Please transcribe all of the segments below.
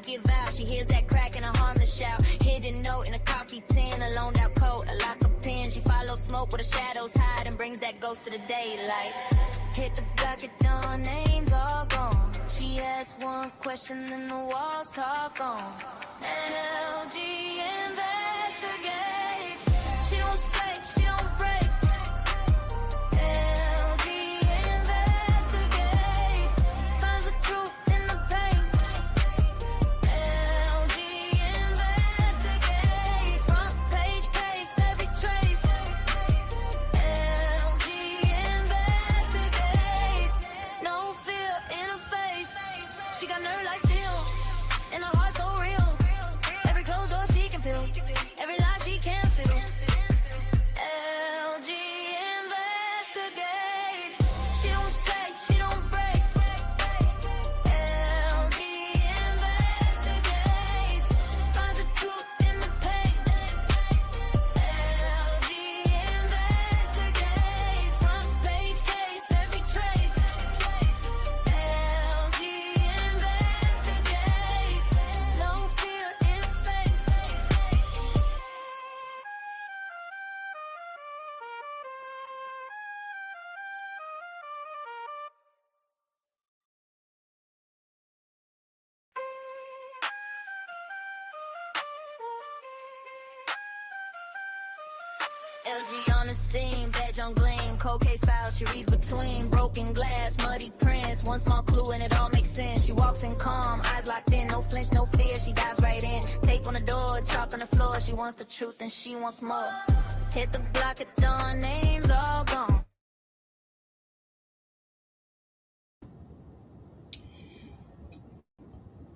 give out. She hears that crack and a harmless shout. Hidden note in a coffee tin, a loaned out coat, a lock of pin. She follows smoke where the shadows hide and brings that ghost to the daylight. Hit the block at dawn, names all gone. She asks one question and the walls talk on. LG investigates. She don't shake, she don't break. LG investigates. Finds the truth in the pain. LG investigates. Front page case, every trace. LG investigates. No fear in her face. She got nerve like steel, and her heart so real. Every closed door she can feel, every lie she can't feel. LG investigates. She don't shake, she don't break. LG investigates. Finds the truth in the pain. LG investigates. Front page case, every trace. LG investigates. No fear in her face. LG on the scene, badge on gleam, cold case file, she reads between broken glass, muddy prints, one small clue and it all makes sense. She walks in calm, eyes locked in, no flinch, no fear, she dives right in. Tape on the door, chalk on the floor, she wants the truth and she wants more. Hit the block at dawn, names all gone.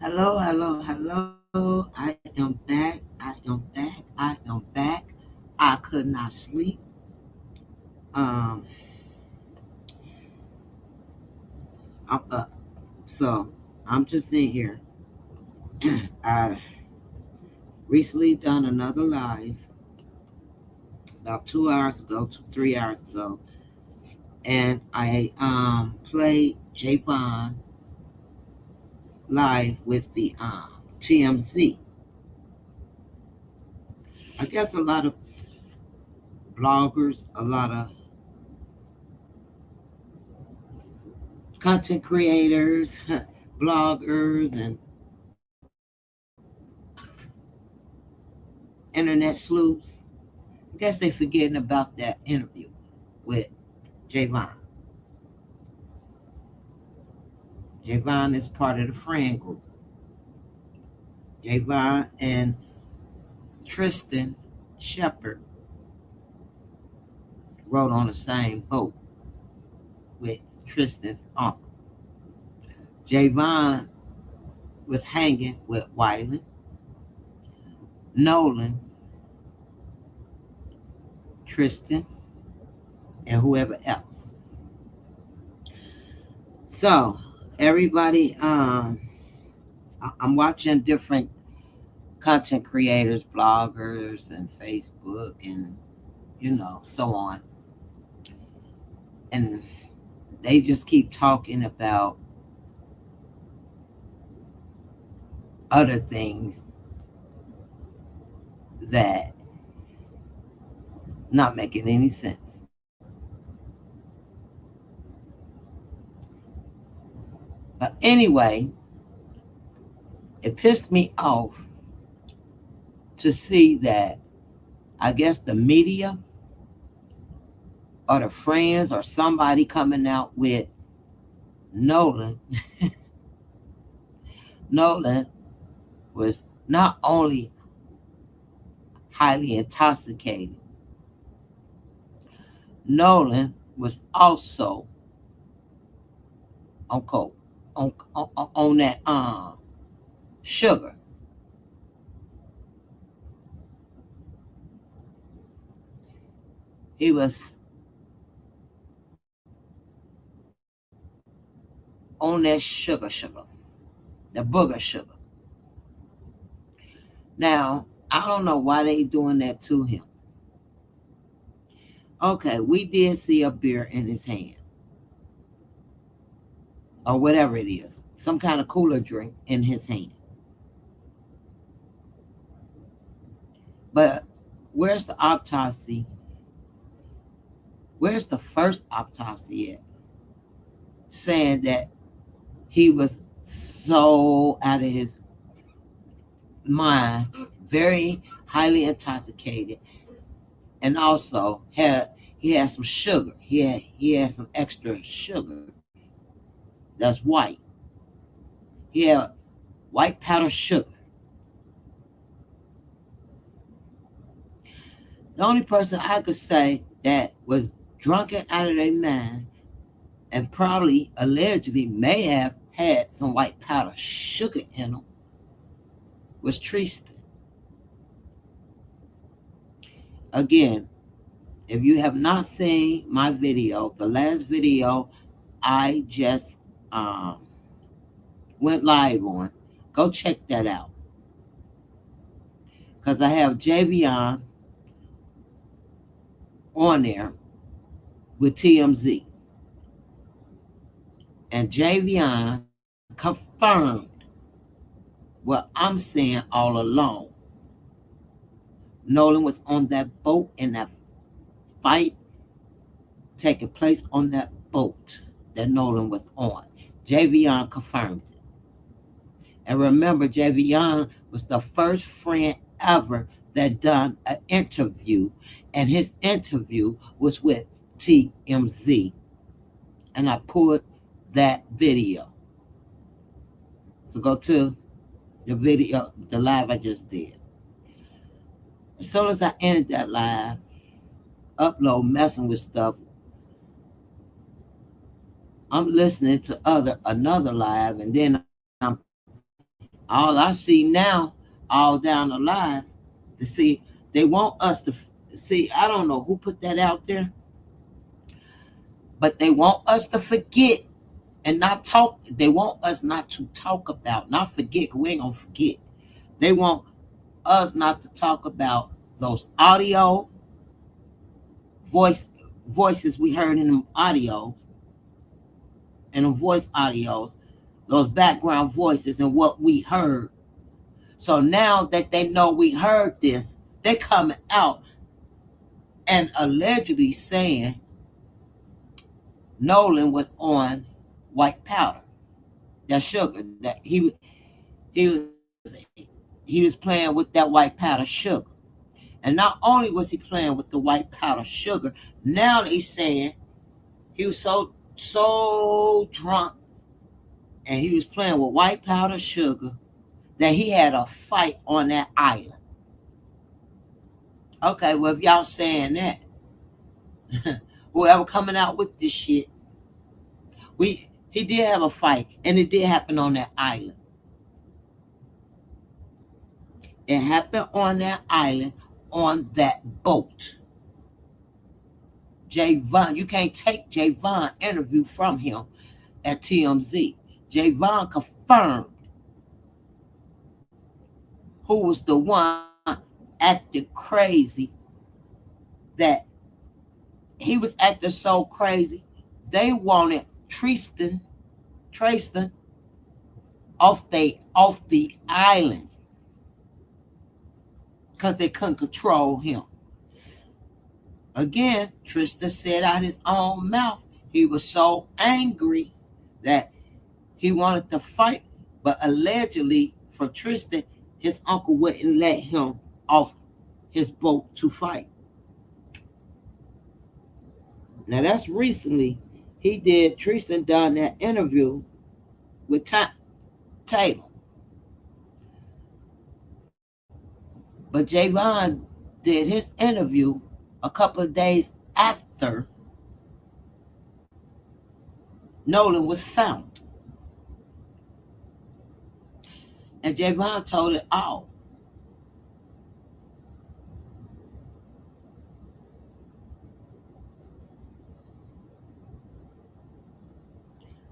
Hello, hello, hello. I am back. I am back. I am back. I could not sleep. I'm up. So I'm just in here. I recently done another live about 2 hours ago, 3 hours ago. And I played Javon live with the TMZ. I guess a lot of bloggers, a lot of content creators, bloggers, and internet sleuths, I guess they forgetting about that interview with Javon. Javon is part of the friend group. Javon and Tristan Shepard rode on the same boat with Tristan's uncle. Javon was hanging with Wyland, Nolan, Tristan, and whoever else. So everybody, I'm watching different content creators, bloggers, and Facebook, and so on. And they just keep talking about other things that not making any sense. But anyway, it pissed me off to see that I guess the media or the friends or somebody coming out with Nolan. Nolan was not only highly intoxicated, Nolan was also on coke, on that sugar. He was on that sugar, the booger sugar. Now, I don't know why they doing that to him. Okay, we did see a beer in his hand. Or whatever it is. Some kind of cooler drink in his hand. But where's the autopsy? Where's the first autopsy at? Saying that he was so out of his mind, very highly intoxicated, and also he had some sugar. He had some extra sugar that's white. He had white powdered sugar. The only person I could say that was drunken out of their mind and probably allegedly may have had some white powder sugar in them was Tristan. Again, if you have not seen my video, the last video I just went live on, go check that out. Because I have Javion on there with TMZ. And Javion confirmed what I'm saying all along. Nolan was on that boat in that fight taking place on that boat that Nolan was on. Javion confirmed it. And remember, Javion was the first friend ever that done an interview, and his interview was with TMZ. And I pulled that video. So go to the video, the live I just did. As soon as I ended that live, upload, messing with stuff, I'm listening to another live, and then all I see now, all down the line, to see they want us to see. I don't know who put that out there, but they want us to forget and not talk. They want us not to talk about, not forget, because we ain't gonna forget. They want us not to talk about those audio voices we heard in them audios and the voice audios, those background voices and what we heard. So now that they know we heard this, they coming out and allegedly saying Nolan was on white powder, that sugar, that he was playing with that white powder sugar. And not only was he playing with the white powder sugar, now they saying he was so drunk and he was playing with white powder sugar that he had a fight on that island. Okay, well, if y'all saying that, whoever coming out with this shit, he did have a fight, and it did happen on that island. It happened on that island, on that boat. Javon, you can't take Javon interview from him at TMZ. Javon confirmed who was the one acting crazy, that he was acting so crazy they wanted Tristan off the island because they couldn't control him. Again, Tristan said out his own mouth he was so angry that he wanted to fight, but allegedly for Tristan, his uncle wouldn't let him off his boat to fight. Now that's recently. Tristan done that interview with Taylor. But Javon did his interview a couple of days after Nolan was found. And Javon told it all.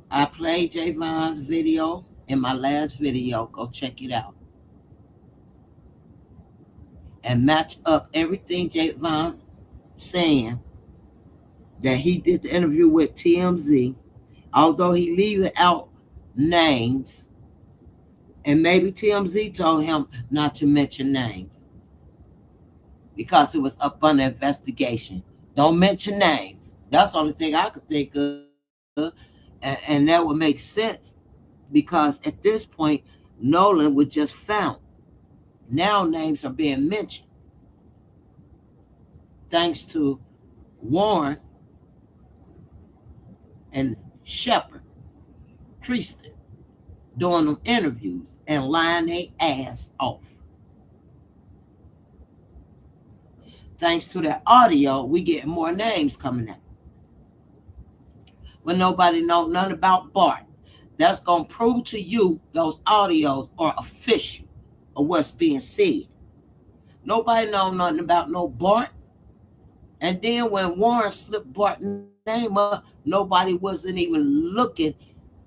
I played Javon's video in my last video. Go check it out. And match up everything Javon saying that he did the interview with TMZ, although he leaving out names, and maybe TMZ told him not to mention names. because it was up under investigation. Don't mention names. That's the only thing I could think of. And that would make sense because at this point, Nolan was just found. Now names are being mentioned thanks to Warren and Shepard, Tristan, doing them interviews and lying their ass off. Thanks to that audio, we get more names coming out. When nobody know nothing about Bart, that's gonna prove to you those audios are official of what's being said. Nobody know nothing about no Bart. And then when Warren slipped Bart's name up, nobody wasn't even looking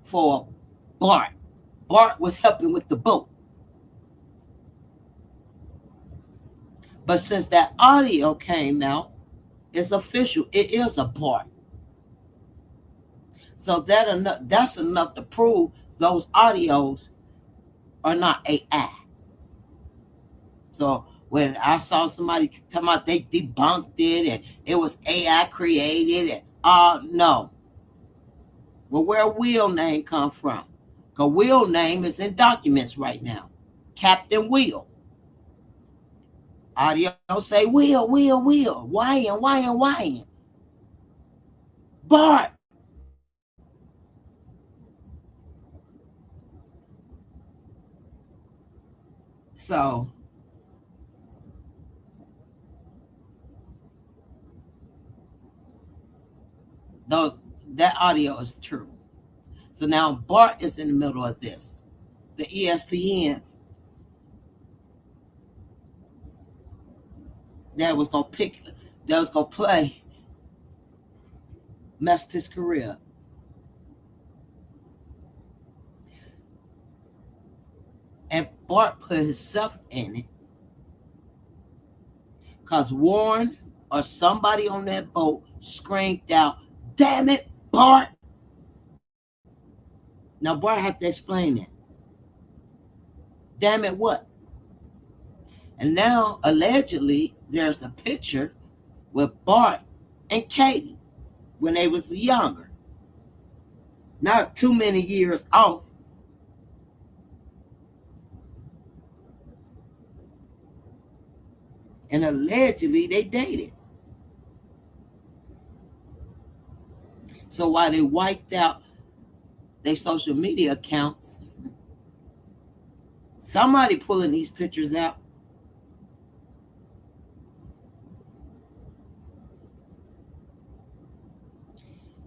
for Bart. Bart was helping with the boat. But since that audio came out, it's official. It is a Bart. So that's enough to prove those audios are not AI. So when I saw somebody talking about they debunked it and it was AI created, and no. Well, where Will name come from? Because Will name is in documents right now. Captain Will. Audio say Will. Why? Bart. So those that audio is true. So now Bart is in the middle of this. The ESPN that was gonna play messed his career. And Bart put himself in it because Warren or somebody on that boat screamed out, "Damn it, Bart!" Now Bart had to explain that. Damn it, what? And now allegedly there's a picture with Bart and Katie when they was younger. Not too many years off. And allegedly they dated. So while they wiped out their social media accounts, somebody pulling these pictures out.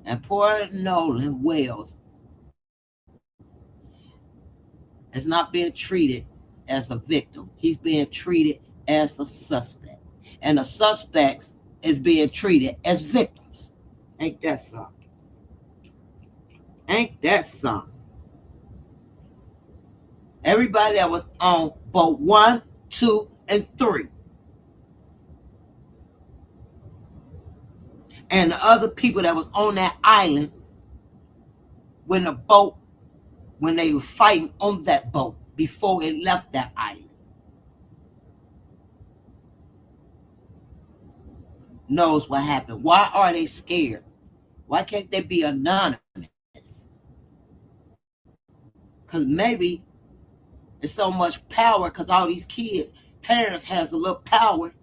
And poor Nolan Wells is not being treated as a victim. He's being treated as a suspect. And the suspects is being treated as victims. Ain't that something? Ain't that something? Everybody that was on boat 1, 2, and 3. And the other people that was on that island when they were fighting on that boat before it left that island. Knows what happened. Why are they scared? Why can't they be anonymous? Because maybe it's so much power because all these kids, parents has a little power.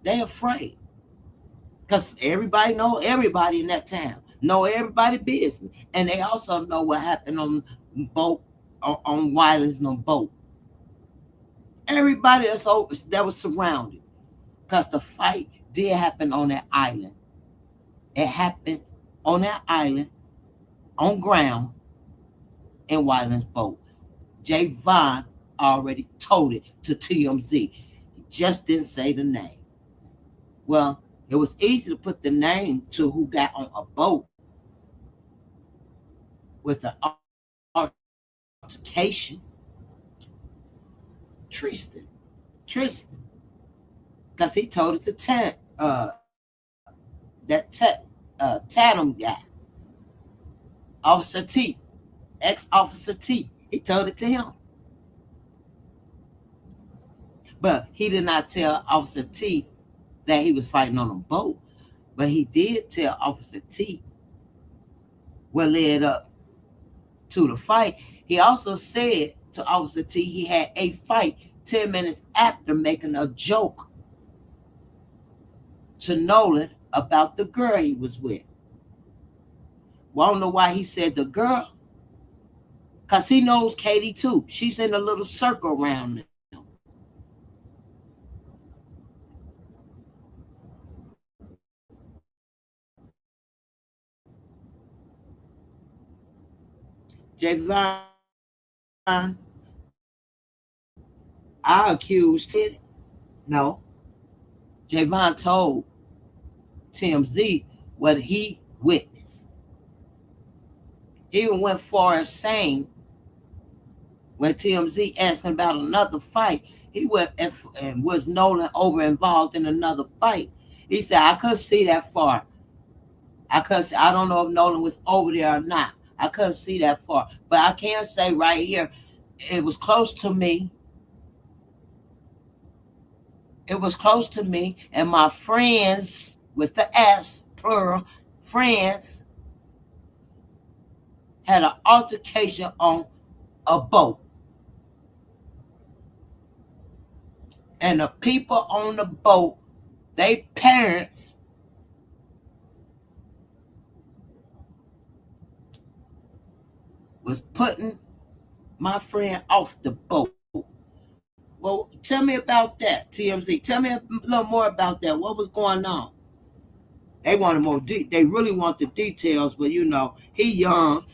They afraid. Because everybody know everybody in that town. Know everybody business. And they also know what happened on boat, on Wiley's no boat. Everybody that was surrounded. Because the fight did happen on that island. It happened on that island, on ground, in Wiley's boat. Jay Vaughn already told it to TMZ. He just didn't say the name. Well, it was easy to put the name to who got on a boat with an altercation. Tristan. Because he told it to Tatum guy. Officer T. Ex-Officer T. He told it to him. But he did not tell Officer T that he was fighting on a boat. But he did tell Officer T what led up to the fight. He also said to Officer T he had a fight 10 minutes after making a joke to Nolan about the girl he was with. Well, I don't know why he said the girl, because he knows Katie too. She's in a little circle around him. Javon, I accused him. No. Javon told TMZ what he witnessed. He even went far as saying, when TMZ asked him about another fight, he went and was Nolan over involved in another fight. He said, I couldn't see that far. I don't know if Nolan was over there or not. I couldn't see that far. But I can say right here, it was close to me. It was close to me, and my friends, with the S, plural, friends, had an altercation on a boat. And the people on the boat, they parents was putting my friend off the boat. Well, tell me about that, TMZ. Tell me a little more about that. What was going on? They wanted more. They really want the details, but he young.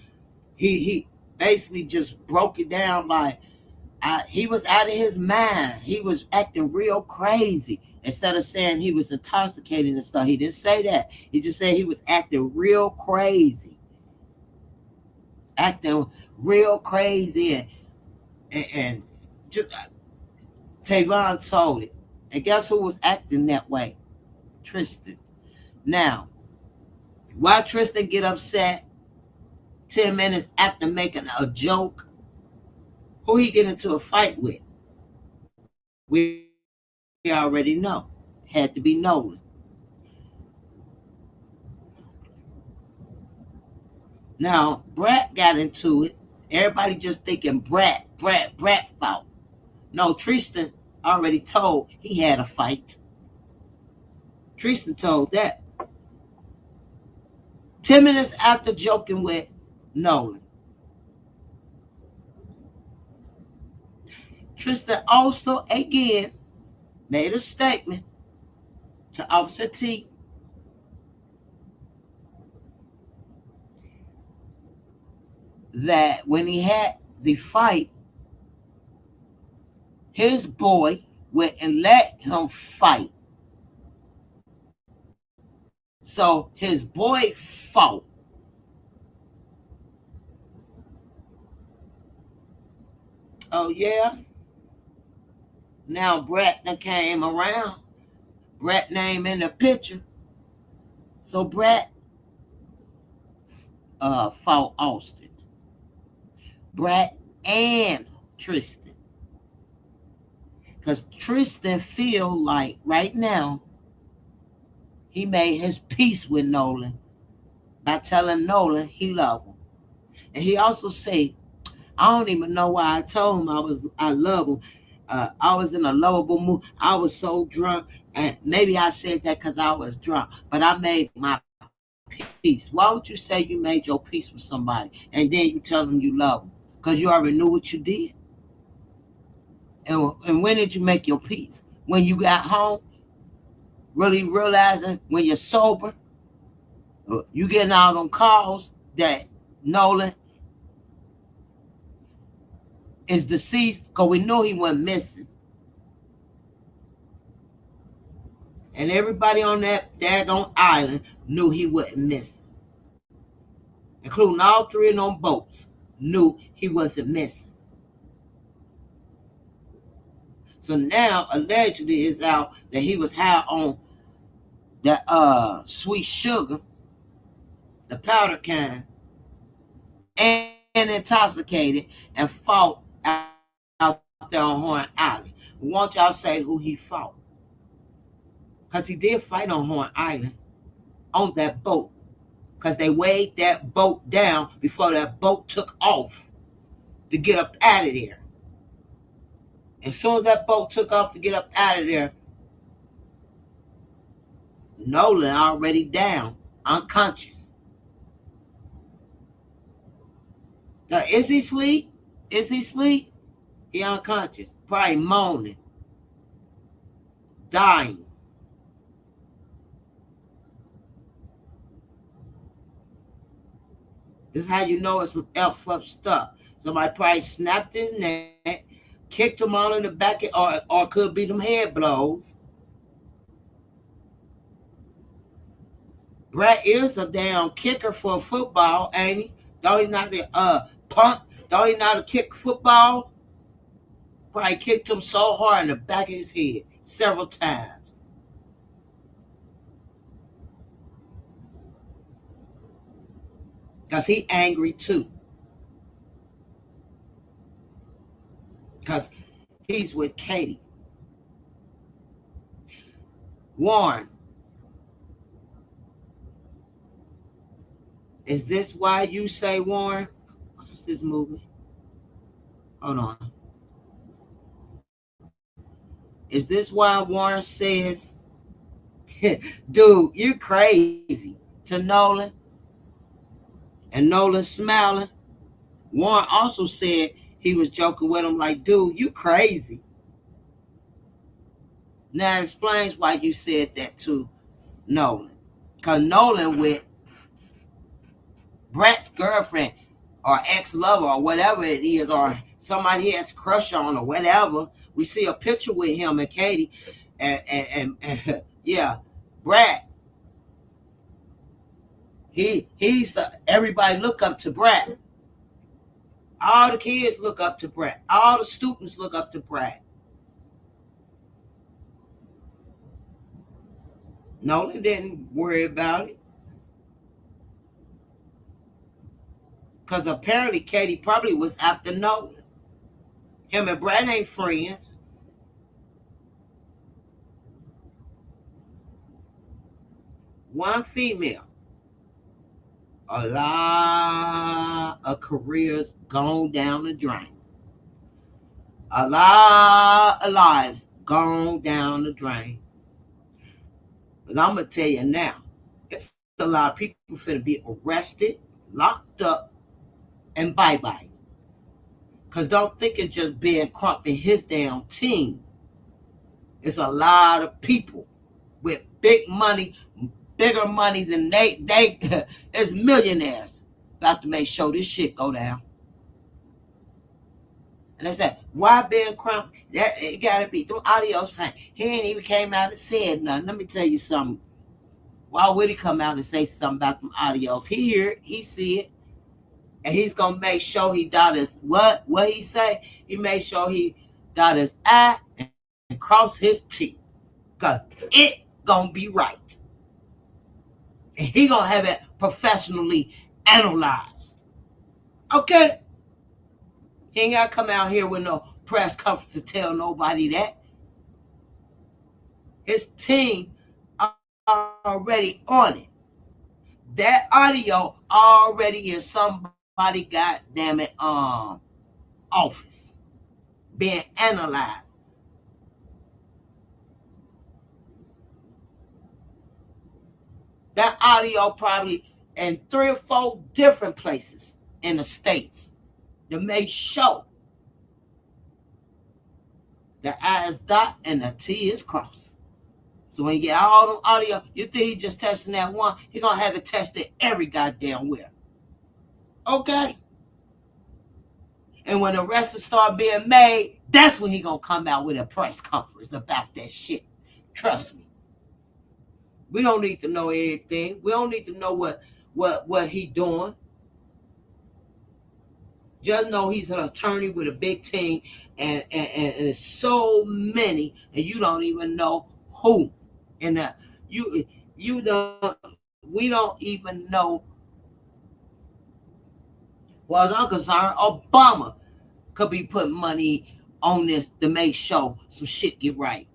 He basically just broke it down like he was out of his mind. He was acting real crazy. Instead of saying he was intoxicated and stuff, he didn't say that. He just said he was acting real crazy. Acting real crazy and just Tavon told it. And guess who was acting that way? Tristan. Now, why Tristan get upset 10 minutes after making a joke? Who he get into a fight with? We already know. Had to be Nolan. Now, Brat got into it. Everybody just thinking Brat fought. No, Tristan already told he had a fight. Tristan told that 10 minutes after joking with Nolan. Tristan also, again, made a statement to Officer T that when he had the fight, his boy went and let him fight. So his boy fought. Oh, yeah? Now Brat that came around. Brat name in the picture. So Brat fought Austin. Brat and Tristan. Because Tristan feel like right now he made his peace with Nolan by telling Nolan he loved him. And he also said, I don't even know why I told him I love him. I was in a lovable mood. I was so drunk, and maybe I said that because I was drunk, but I made my peace. Why would you say you made your peace with somebody and then you tell them you love them? Because you already knew what you did. And when did you make your peace? When you got home, really realizing when you're sober, you getting out on calls that Nolan is deceased, because we know he went missing. And everybody on that daggone island knew he wasn't missing. Including all three of them boats knew he wasn't missing. So now, allegedly, it's out that he was high on that sweet sugar, the powder kind, and intoxicated and fought out there on Horn Island. Won't y'all say who he fought? Because he did fight on Horn Island on that boat. Because they weighed that boat down before that boat took off to get up out of there. As soon as that boat took off to get up out of there, Nolan already down, unconscious. Now, is he asleep? Is he asleep? He unconscious. Probably moaning. Dying. This is how you know it's some F up stuff. Somebody probably snapped his neck, kicked him all in the back, or could be them head blows. Brett is a damn kicker for football, ain't he? Don't he not punt? Don't he not kick football? Probably kicked him so hard in the back of his head several times. Because he angry too. Because he's with Katie. Warren, is this why you say, Warren? What's this movie? Hold on. Is this why Warren says, dude, you crazy, to Nolan? And Nolan smiling. Warren also said he was joking with him like, dude, you crazy. Now it explains why you said that to Nolan. Because Nolan with Brett's girlfriend or ex-lover or whatever it is, or somebody he has a crush on or whatever. We see a picture with him and Katie. And yeah, Brett. He's everybody look up to Brett. All the kids look up to Brett. All the students look up to Brett. Nolan didn't worry about it. Because apparently Katie probably was after Nolan. Him and Brett ain't friends. One female. A lot of careers gone down the drain. A lot of lives gone down the drain. But I'm going to tell you now, it's a lot of people finna be arrested, locked up, and bye-bye. Because don't think it's just Ben Crump and his damn team. It's a lot of people with big money, bigger money than they as millionaires. Got to make sure this shit go down. And they said, why Ben Crump? That it gotta be them audios fine. He ain't even came out and said nothing. Let me tell you something. Why would he come out and say something about them audios? He hear it, he see it, and he's gonna make sure he dot his what he say? He made sure he dot his I and cross his T. Cause it gonna be right. And he gonna have it professionally analyzed. Okay? He ain't gotta come out here with no press conference to tell nobody that. His team already on it. That audio already is somebody goddamn it office being analyzed. That audio probably in 3 or 4 different places in the States to make sure the I is dot and the T is crossed. So when you get all the audio, you think he just testing that one, he gonna have it tested every goddamn where. Okay? And when the arrests start being made, that's when he gonna come out with a press conference about that shit. Trust me. We don't need to know everything. We don't need to know what he doing. Just know he's an attorney with a big team, and there's so many, and you don't even know who. And you don't. We don't even know. Well, as I'm concerned, Obama could be putting money on this to make sure some shit get right.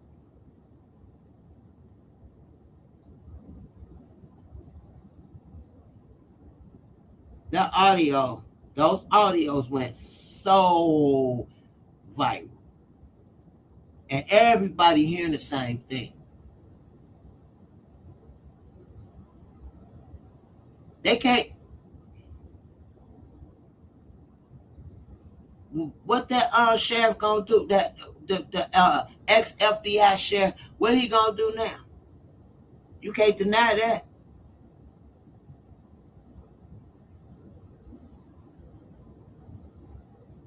That audio, those audios went so viral. And everybody hearing the same thing. They can't. What that sheriff gonna do? That the ex FBI sheriff, what he gonna do now? You can't deny that.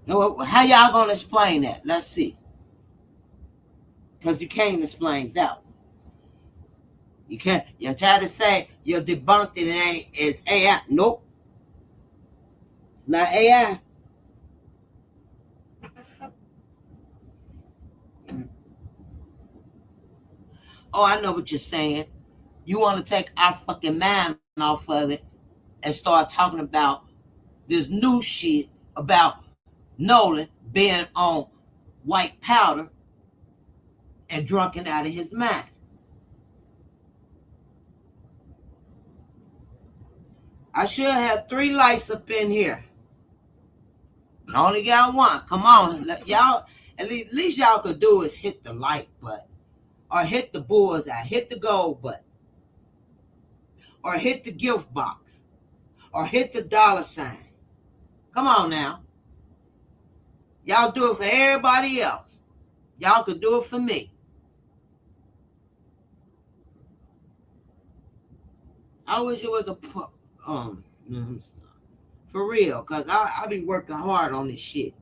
How y'all gonna explain that? Let's see. Because you can't explain that. You can't. You try to say you're debunked it ain't. It's AI. Nope. Not AI. Oh, I know what you're saying. You want to take our fucking mind off of it and start talking about this new shit about Nolan being on white powder and drunken out of his mind. I should have 3 lights up in here. I only got 1. Come on, y'all. At least y'all could do is hit the like button, or hit the bullseye, hit the gold button, or hit the gift box, or hit the $sign. Come on now. Y'all do it for everybody else. Y'all could do it for me. I wish it was a for real, cause I be working hard on this shit,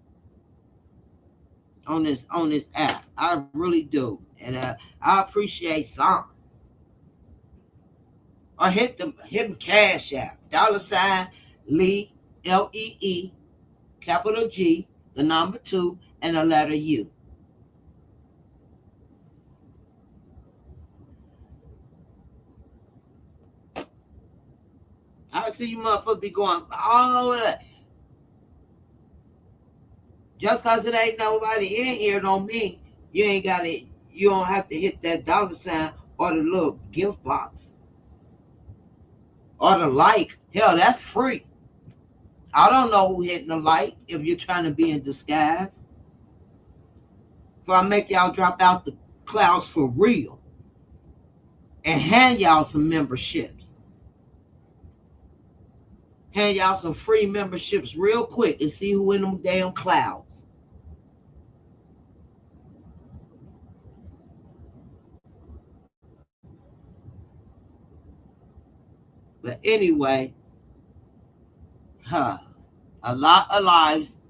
on this app. I really do, and I appreciate some. Or hit the Cash App, $sign Lee, LEE, capital G, the number 2, and the letter U. I see you motherfuckers be going all of that. Just cause it ain't nobody in here don't mean you ain't got it. You don't have to hit that $sign or the little gift box or the like. Hell, that's free. I don't know who hitting the like if you're trying to be in disguise. So I make y'all drop out the clouds for real and hand y'all some memberships. Hand y'all some free memberships real quick and see who in them damn clouds. But anyway, a lot of lives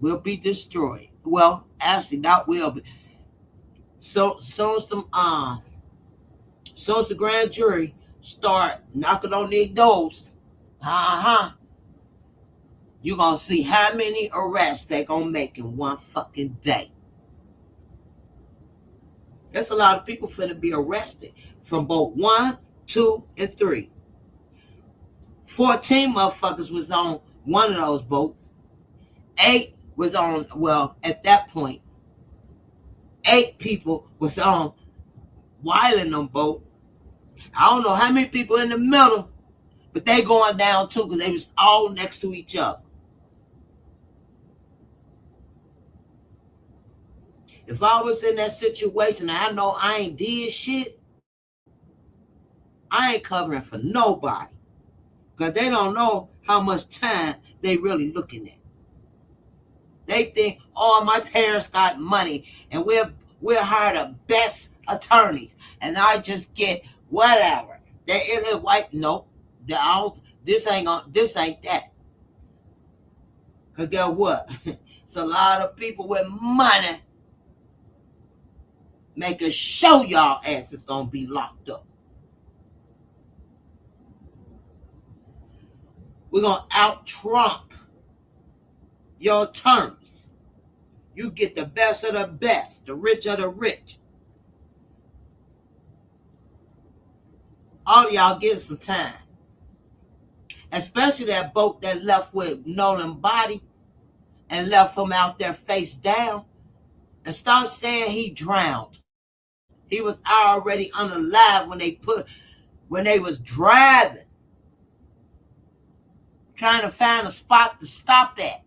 will be destroyed. Well, actually, not will be. So soon as the grand jury start knocking on their doors, you're gonna see how many arrests they gonna make in one fucking day. There's a lot of people finna be arrested from both 1, 2, and 3. 14 motherfuckers was on one of those boats. 8 was on, well, at that point, 8 people was on Wyland boat. I don't know how many people in the middle, but they going down too because they was all next to each other. If I was in that situation and I know I ain't did shit, I ain't covering for nobody. Because they don't know how much time they really looking at. They think, oh, my parents got money and we'll hire the best attorneys and I just get whatever. They in it white. Nope. This ain't that. Because guess what? It's a lot of people with money making sure y'all ass is gonna be locked up. We're gonna out Trump your terms. You get the best of the best, the rich of the rich. All of y'all getting some time. Especially that boat that left with Nolan body and left him out there face down. And stop saying he drowned. He was already unalive when they was driving, trying to find a spot to stop at.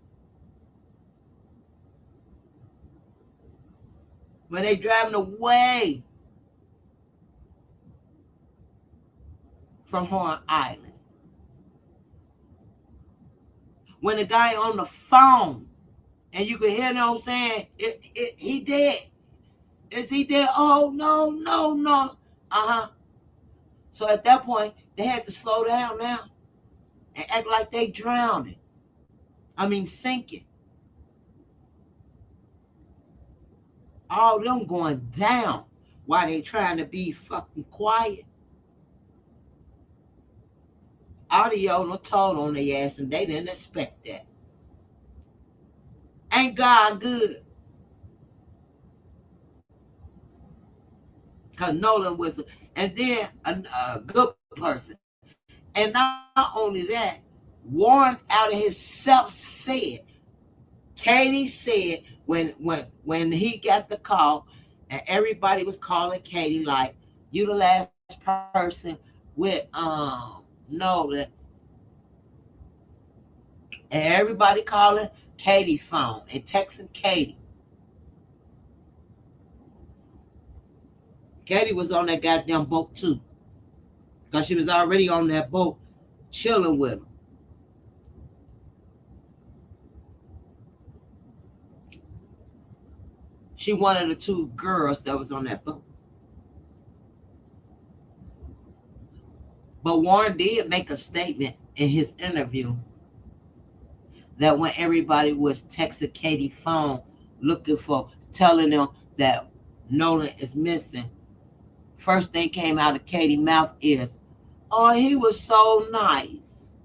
When they driving away from Horn Island. When the guy on the phone, and you can hear them saying, he dead. Is he dead? Oh, no, no, no. Uh-huh. So at that point, they had to slow down now and act like they drowning. I mean, sinking. All them going down while they trying to be fucking quiet. Audio told on their ass, and they didn't expect that. Ain't God good? Because Nolan was, and then a good person. And not only that, Warren out of himself said, Katie said when he got the call, and everybody was calling Katie like, you the last person with Nolan, and everybody calling Katie phone and texting Katie. Katie was on that goddamn boat too, because she was already on that boat chilling with him. She one of the two girls that was on that boat. But Warren did make a statement in his interview that when everybody was texting Katie's phone looking for, telling them that Nolan is missing, first thing came out of Katie's mouth is, oh, he was so nice.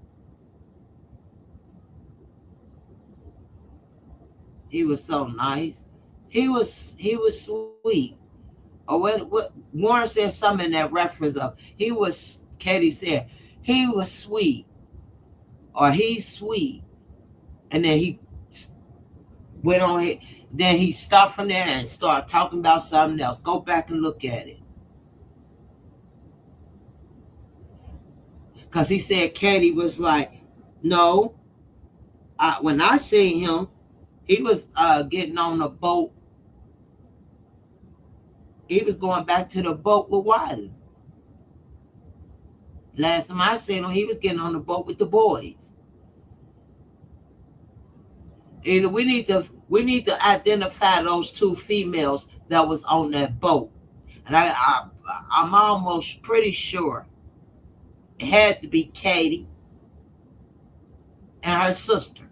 He was so nice. He was sweet. Or what Warren said something in that reference of, Katie said, he was sweet. Or he's sweet. And then he went on it. Then he stopped from there and started talking about something else. Go back and look at it. Because he said Katie was like, no. When I seen him, he was getting on the boat. He was going back to the boat with Wiley. Last time I seen him, he was getting on the boat with the boys. Either we need to identify those two females that was on that boat, and I'm almost pretty sure it had to be Katie and her sister.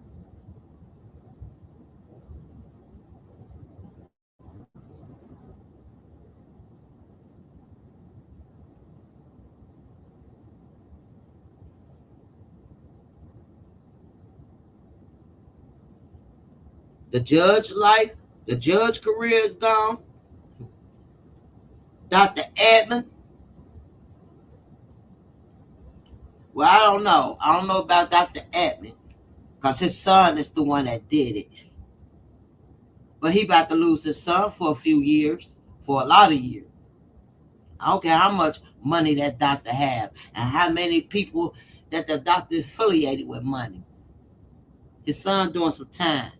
The judge career is gone. Dr. Edmund, well, I don't know. I don't know about Dr. Edmund, because his son is the one that did it. But he about to lose his son for a few years, for a lot of years. I don't care how much money that doctor have and how many people that the doctor is affiliated with money. His son doing some time.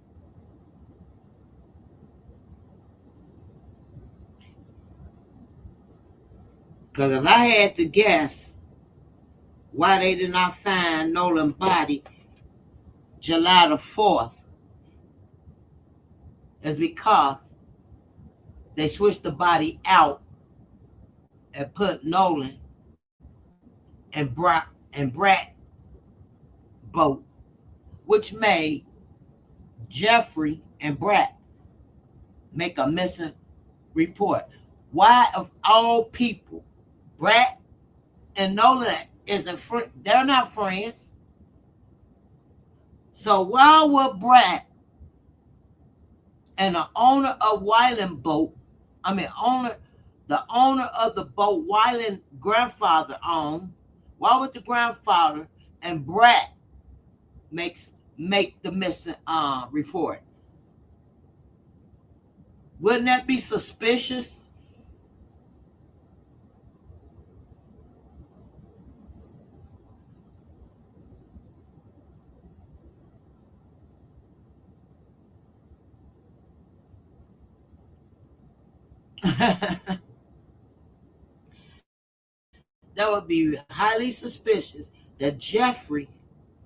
Because if I had to guess why they did not find Nolan's body July the 4th, is because they switched the body out and put Nolan and Brat boat, which made Jeffrey and Brat make a missing report. Why, of all people, Brat and Nolan isn't friend? They're not friends. So why would Brat and the owner of Wyland boat, the owner of the boat Wyland grandfather owned, why would the grandfather and Brat make the missing report? Wouldn't that be suspicious? That would be highly suspicious that Jeffrey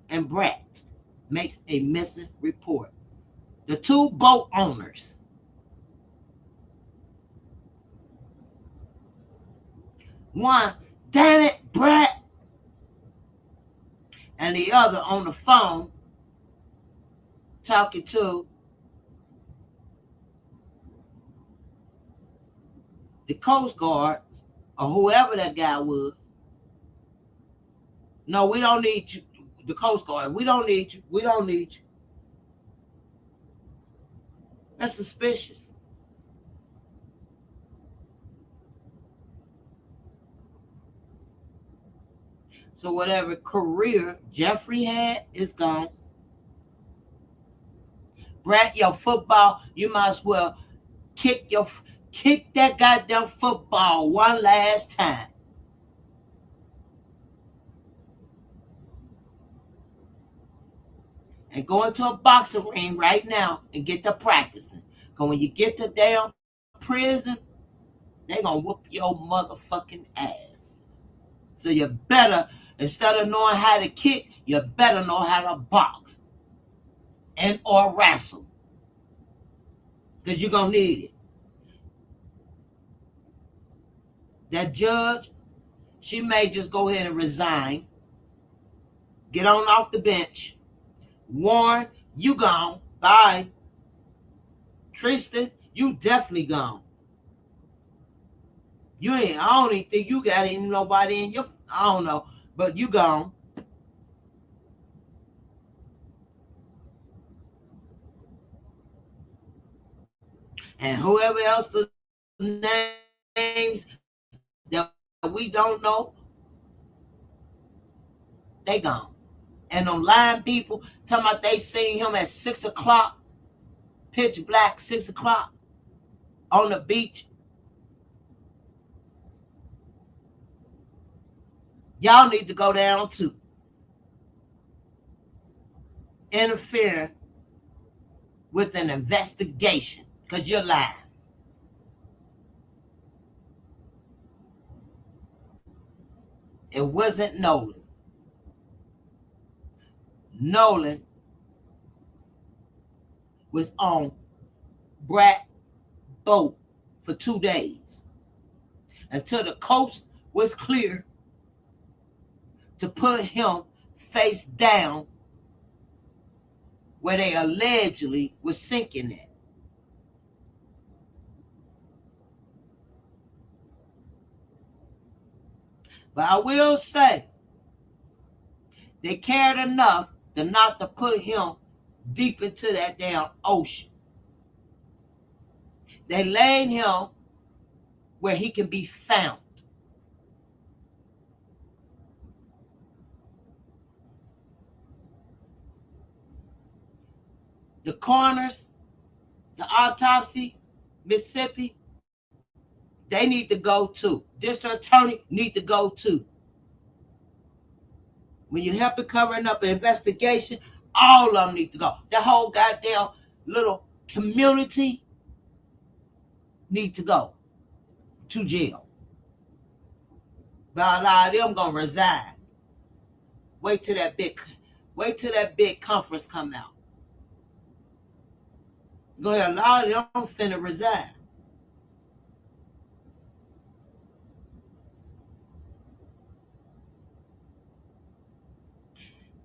and Brett makes a missing report. The two boat owners, one, damn it, Brett, and the other on the phone talking to the Coast Guards or whoever that guy was. No, we don't need you. The Coast Guard, we don't need you. We don't need you. That's suspicious. So whatever career Jeffrey had is gone. Brett, your football, you might as well kick that goddamn football one last time. And go into a boxing ring right now and get to practicing. Because when you get to damn prison, they gonna whoop your motherfucking ass. So you better, instead of knowing how to kick, you better know how to box and or wrestle. Because you're gonna need it. That judge, she may just go ahead and resign. Get on off the bench. Warren, you gone. Bye. Tristan, you definitely gone. You ain't, I don't even think you got any nobody in your, I don't know, but you gone. And whoever else the names that we don't know, they gone. And them lying people talking about they seen him at 6 o'clock, pitch black, 6 o'clock on the beach. Y'all need to go down too. Interfere with an investigation because you're lying. It wasn't Nolan. Nolan was on Brat boat for 2 days until the coast was clear to put him face down where they allegedly was sinking at. But I will say, they cared enough to not to put him deep into that damn ocean. They laid him where he can be found. The coroners, the autopsy, Mississippi, they need to go too. District attorney need to go too. When you help it covering up an investigation, all of them need to go. The whole goddamn little community need to go to jail. But a lot of them gonna resign. Wait till that big conference come out. Go ahead, a lot of them finna resign.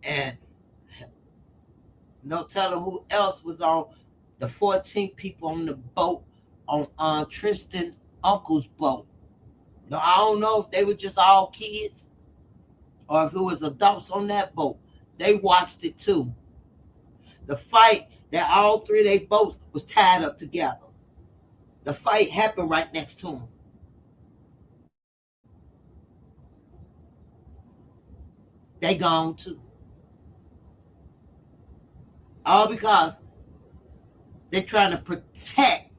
And no telling who else was on the 14 people on the boat on Tristan uncle's boat. No, I don't know if they were just all kids or if it was adults on that boat. They watched it too. The fight that all three of their boats was tied up together. The fight happened right next to them. They gone too. All because they're trying to protect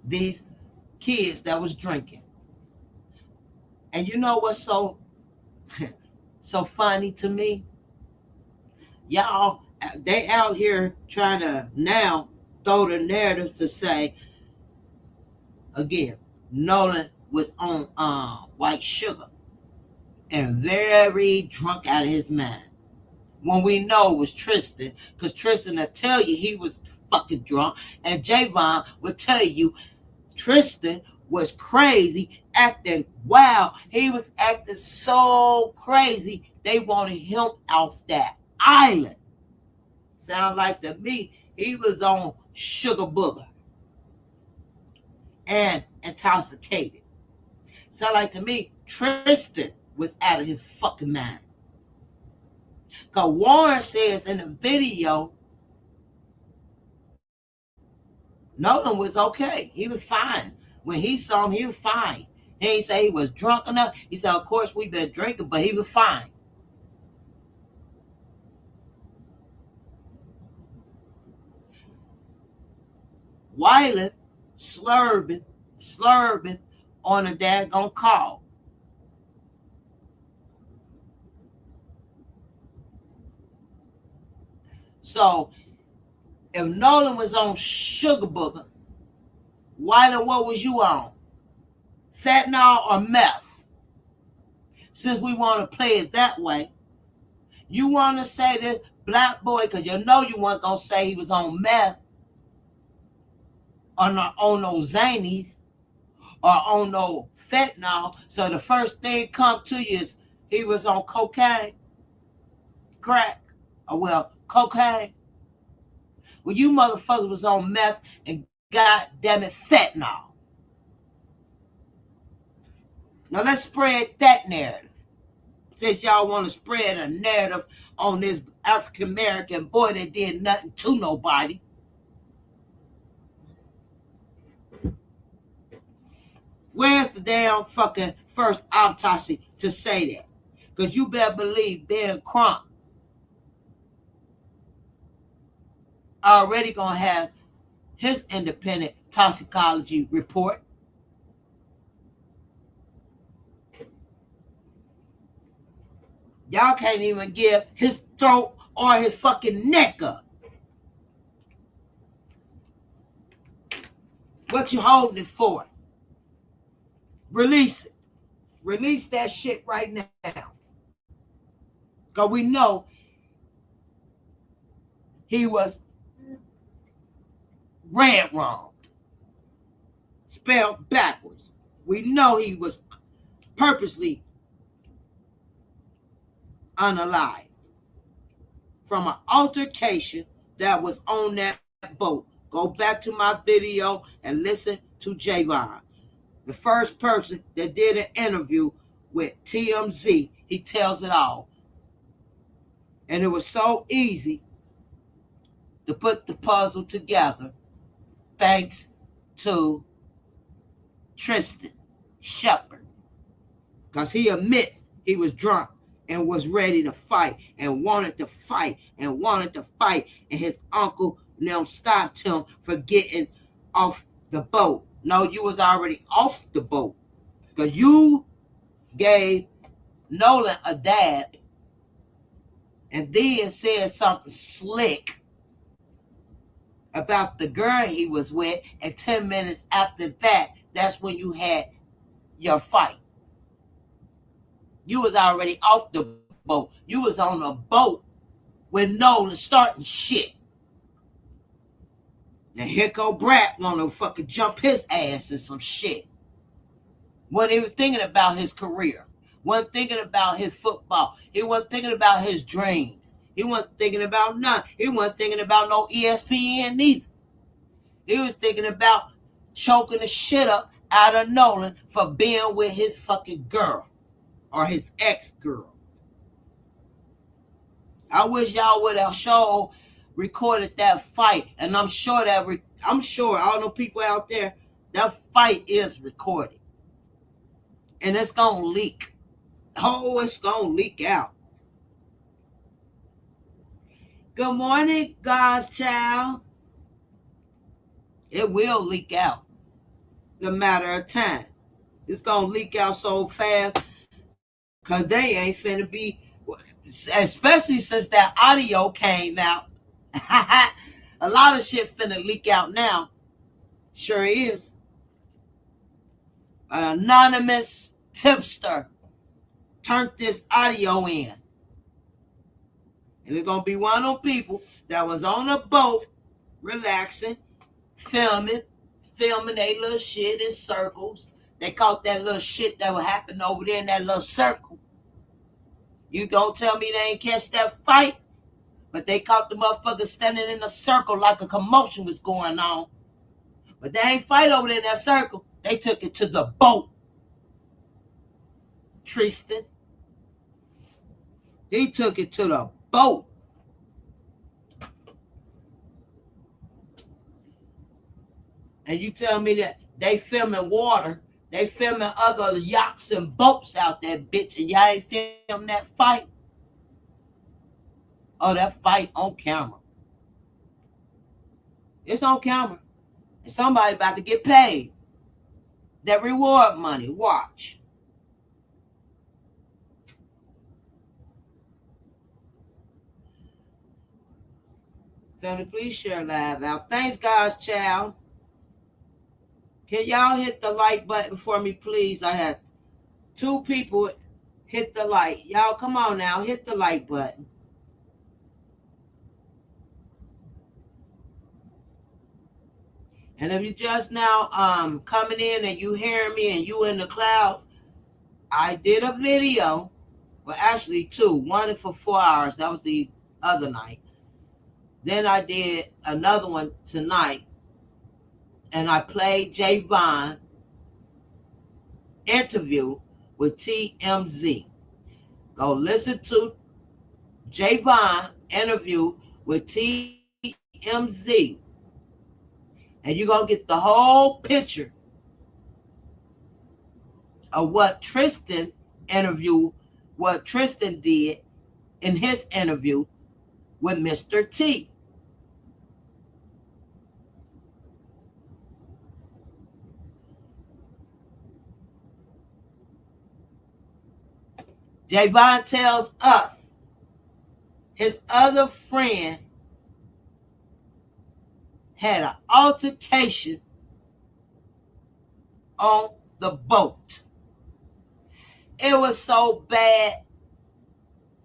these kids that was drinking. And you know what's so funny to me? Y'all, they out here trying to now throw the narrative to say, again, Nolan was on white sugar and very drunk out of his mind. When we know it was Tristan, because Tristan will tell you he was fucking drunk, and Javon will tell you Tristan was crazy, acting wild. He was acting so crazy, they wanted him off that island. Sound like to me, he was on sugar booger and intoxicated. Sound like to me, Tristan was out of his fucking mind. Because Warren says in the video, Nolan was okay. He was fine. When he saw him, he was fine. He ain't say he was drunk enough. He said, of course, we've been drinking, but he was fine. Wyland slurping on a daggone call. So, if Nolan was on sugar booger, Wyland, what was you on? Fentanyl or meth? Since we want to play it that way, you want to say this black boy, because you know you weren't going to say he was on meth or on no zanies or on no fentanyl. So the first thing come to you is he was on cocaine, crack, or well, cocaine. Well, you motherfuckers was on meth and goddamn it, fentanyl. Now let's spread that narrative. Since y'all want to spread a narrative on this African American boy that did nothing to nobody. Where's the damn fucking first autopsy to say that? Because you better believe Ben Crump already gonna have his independent toxicology report. Y'all can't even give his throat or his fucking neck up. What you holding it for? Release it. Release that shit right now. Because we know he was read wrong. Spelled backwards. We know he was purposely unalive from an altercation that was on that boat. Go back to my video and listen to Javon. The first person that did an interview with TMZ, he tells it all. And it was so easy to put the puzzle together thanks to Tristan Shepard. Because he admits he was drunk and was ready to fight and wanted to fight and wanted to fight. And his uncle now stopped him from getting off the boat. No, you was already off the boat. Because you gave Nolan a dab and then said something slick about the girl he was with. And 10 minutes after that, that's when you had your fight. You was already off the boat. You was on a boat with Nolan starting shit. And here go Brat want to fucking jump his ass in some shit. Wasn't even thinking about his career. Wasn't thinking about his football. He wasn't thinking about his dreams. He wasn't thinking about none. He wasn't thinking about no ESPN neither. He was thinking about choking the shit up out of Nolan for being with his fucking girl. Or his ex-girl. I wish y'all would have shown recorded that fight, and I'm sure all the people out there, that fight is recorded, and it's gonna leak. Oh, it's gonna leak out. Good morning, God's child. It will leak out. a matter of time. It's gonna leak out so fast because they ain't finna be, especially since that audio came out. A lot of shit finna leak out now. Sure is. An anonymous tipster turned this audio in. And it's gonna be one of them people that was on a boat, relaxing, filming their little shit in circles. They caught that little shit that was happening over there in that little circle. You gonna tell me they ain't catch that fight? But they caught the motherfuckers standing in a circle like a commotion was going on. But they ain't fight over there in that circle. They took it to the boat. Tristan. He took it to the boat. And you tell me that they filming water, they filming other yachts and boats out there, bitch, and y'all ain't film that fight? Oh, that fight on camera. It's on camera. And somebody about to get paid. That reward money. Watch. Family, please share live out. Thanks, God's child. Can y'all hit the like button for me, please? I had 2 people hit the like. Y'all, come on now. Hit the like button. And if you just now coming in and you hearing me and you in the clouds, I did a video. Well, actually 2. One for 4 hours. That was the other night. Then I did another one tonight. And I played Javon interview with TMZ. Go listen to Javon interview with TMZ. And you're going to get the whole picture of what Tristan did in his interview with Mr. T. Javon tells us his other friend had an altercation on the boat. It was so bad.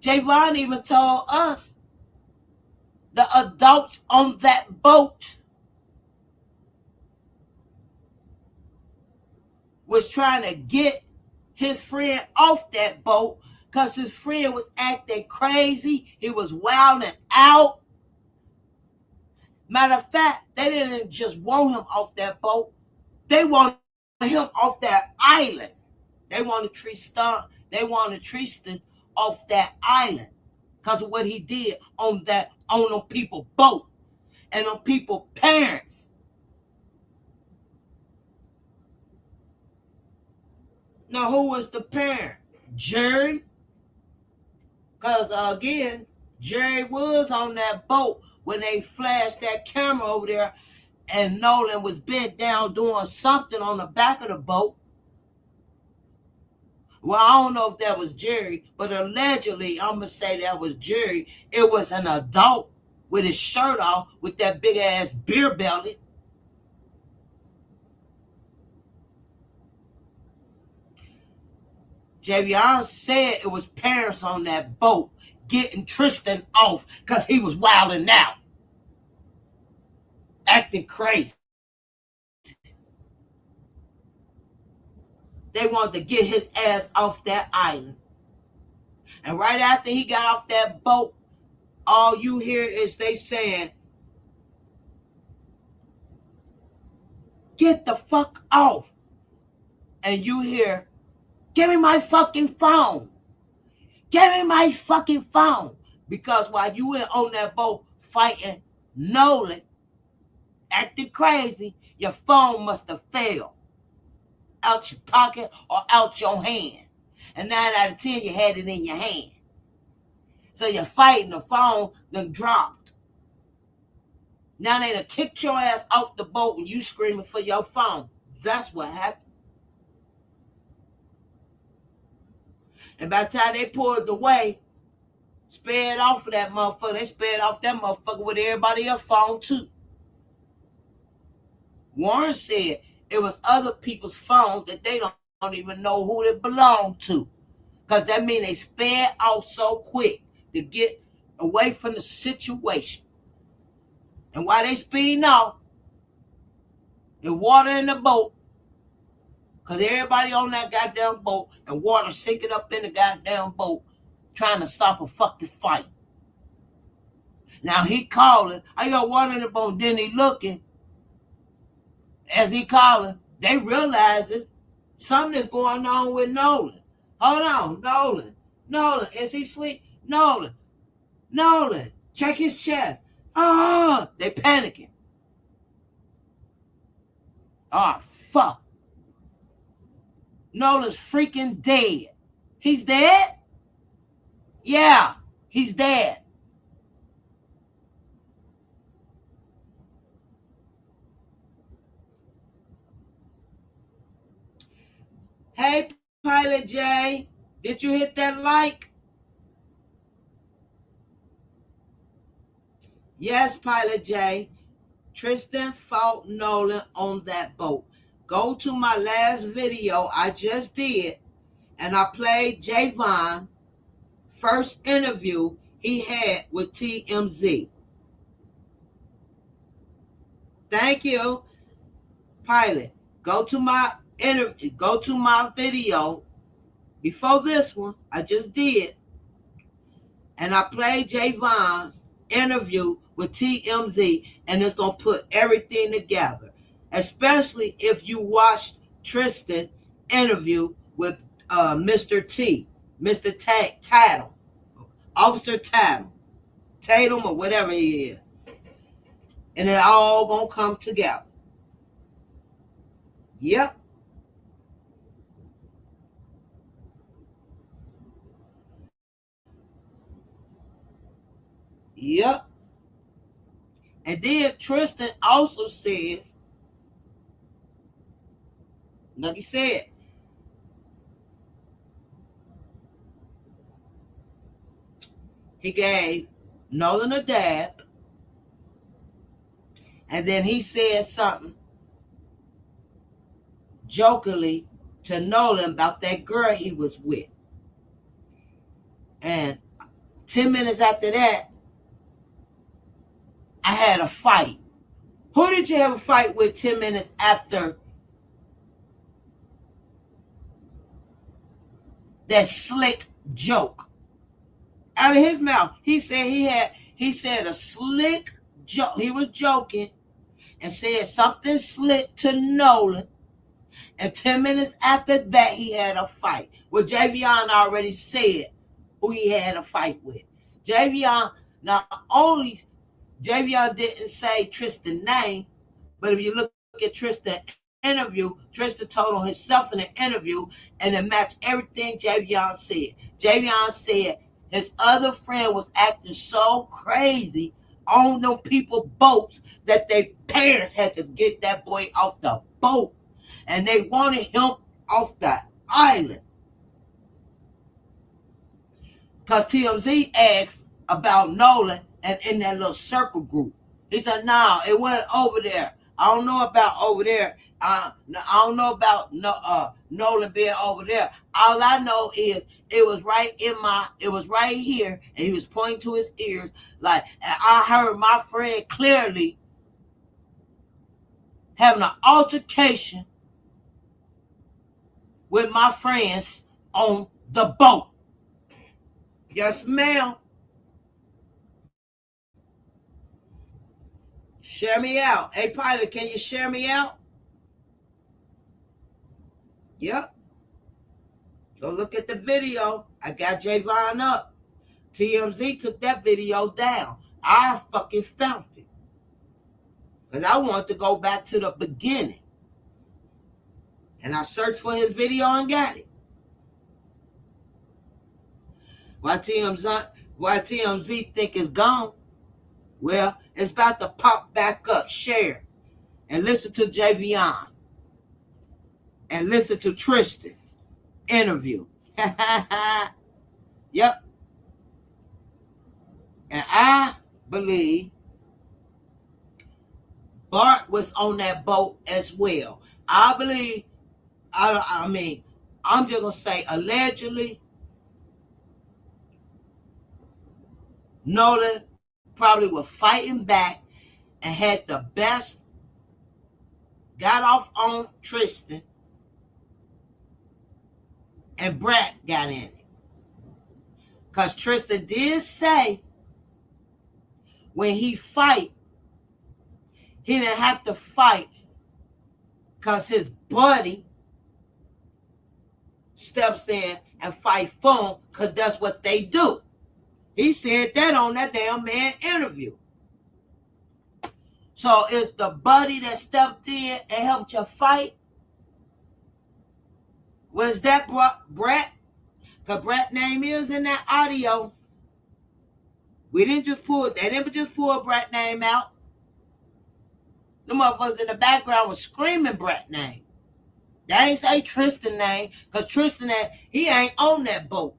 Javon even told us the adults on that boat was trying to get his friend off that boat because his friend was acting crazy. He was wilding out. Matter of fact, they didn't just want him off that boat. They wanted him off that island. They wanted Tristan off that island because of what he did on them people boat and on people parents. Now, who was the parent? Jerry? Because, again, Jerry was on that boat when they flashed that camera over there and Nolan was bent down doing something on the back of the boat. Well, I don't know if that was Jerry, but allegedly, I'm going to say that was Jerry. It was an adult with his shirt off with that big-ass beer belly. Javion said it was parents on that boat getting Tristan off because he was wilding out, acting crazy. They wanted to get his ass off that island. And right after he got off that boat, all you hear is they saying, get the fuck off. And you hear, give me my fucking phone. Give me my fucking phone. Because while you were on that boat fighting Nolan, acting crazy, your phone must have failed out your pocket or out your hand. And 9 out of 10, you had it in your hand. So you're fighting, the phone done dropped. Now they done kicked your ass off the boat and you screaming for your phone. That's what happened. And by the time they pulled away, sped off of that motherfucker, they sped off that motherfucker with everybody else phone too. Warren said it was other people's phone that they don't even know who it belonged to. Because that means they sped off so quick to get away from the situation. And while they speeding off, the water in the boat, because everybody on that goddamn boat, and water sinking up in the goddamn boat, trying to stop a fucking fight. Now he calling, I got water in the boat, then he looking. As he calling, they realizing something is going on with Nolan. Hold on, Nolan, is he asleep? Nolan, check his chest. They panicking. Oh, fuck. Nolan's freaking dead. He's dead? Yeah, he's dead. Hey, Pilot J, did you hit that like? Yes, Pilot J. Tristan fought Nolan on that boat. Go to my last video I just did, and I played Javon first interview he had with TMZ. Thank you, Pilot. Go to my video before this one I just did, and I played Javon's interview with TMZ, and it's gonna put everything together. Especially if you watched Tristan interview with Mr. Tatum, Officer Tatum or whatever he is, and it all gonna come together. Yep. Yep. And then Tristan also says, like he said, he gave Nolan a dab, and then he said something jokingly to Nolan about that girl he was with. And 10 minutes after that, I had a fight. Who did you have a fight with 10 minutes after that slick joke? Out of his mouth, he said a slick joke. He was joking and said something slick to Nolan. And 10 minutes after that, he had a fight. Well, Javion already said who he had a fight with. Javion, not only Javion didn't say Tristan's name, but if you look at Tristan's interview, Tristan told on himself in the interview, and it matched everything Javion said. Javion said his other friend was acting so crazy on them people boats that their parents had to get that boy off the boat, and they wanted him off the island. Because TMZ asked about Nolan and in that little circle group. He said, no, it went over there. I don't know about over there. I don't know about Nolan being over there. All I know is it was right here, and he was pointing to his ears. Like, and I heard my friend clearly having an altercation with my friends on the boat. Yes, ma'am. Share me out. Hey, Pilot, can you share me out? Yep. Go look at the video. I got Javon up. TMZ took that video down. I fucking found it. Because I wanted to go back to the beginning. And I searched for his video and got it. Why TMZ think it's gone? Well, it's about to pop back up. Share. And listen to Javion. and listen to Tristan interview. Yep. And I believe Bart was on that boat as well. I believe, I mean, I'm just going to say allegedly, Nolan probably was fighting back and had the best, got off on Tristan, and Brett got in it. Because Tristan did say when he fight, he didn't have to fight because his buddy steps in and fight for him because that's what they do. He said that on that damn man interview. So it's the buddy that stepped in and helped you fight? Was that Brett? Because Brett's name is in that audio. They didn't just pull Brett's name out. The motherfuckers in the background was screaming Brett's name. They ain't say Tristan name, because Tristan, he ain't on that boat.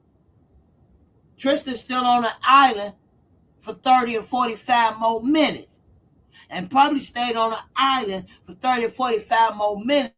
Tristan's still on the island for 30 or 45 more minutes. And probably stayed on the island for 30 or 45 more minutes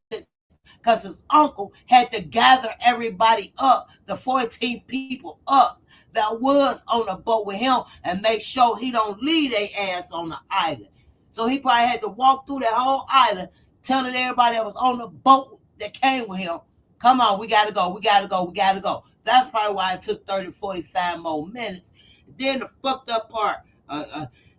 because his uncle had to gather everybody up, the 14 people up that was on the boat with him, and make sure he don't leave their ass on the island. So he probably had to walk through that whole island telling everybody that was on the boat that came with him, come on, we got to go, we got to go, we got to go. That's probably why it took 30, 45 more minutes. Then the fucked up part,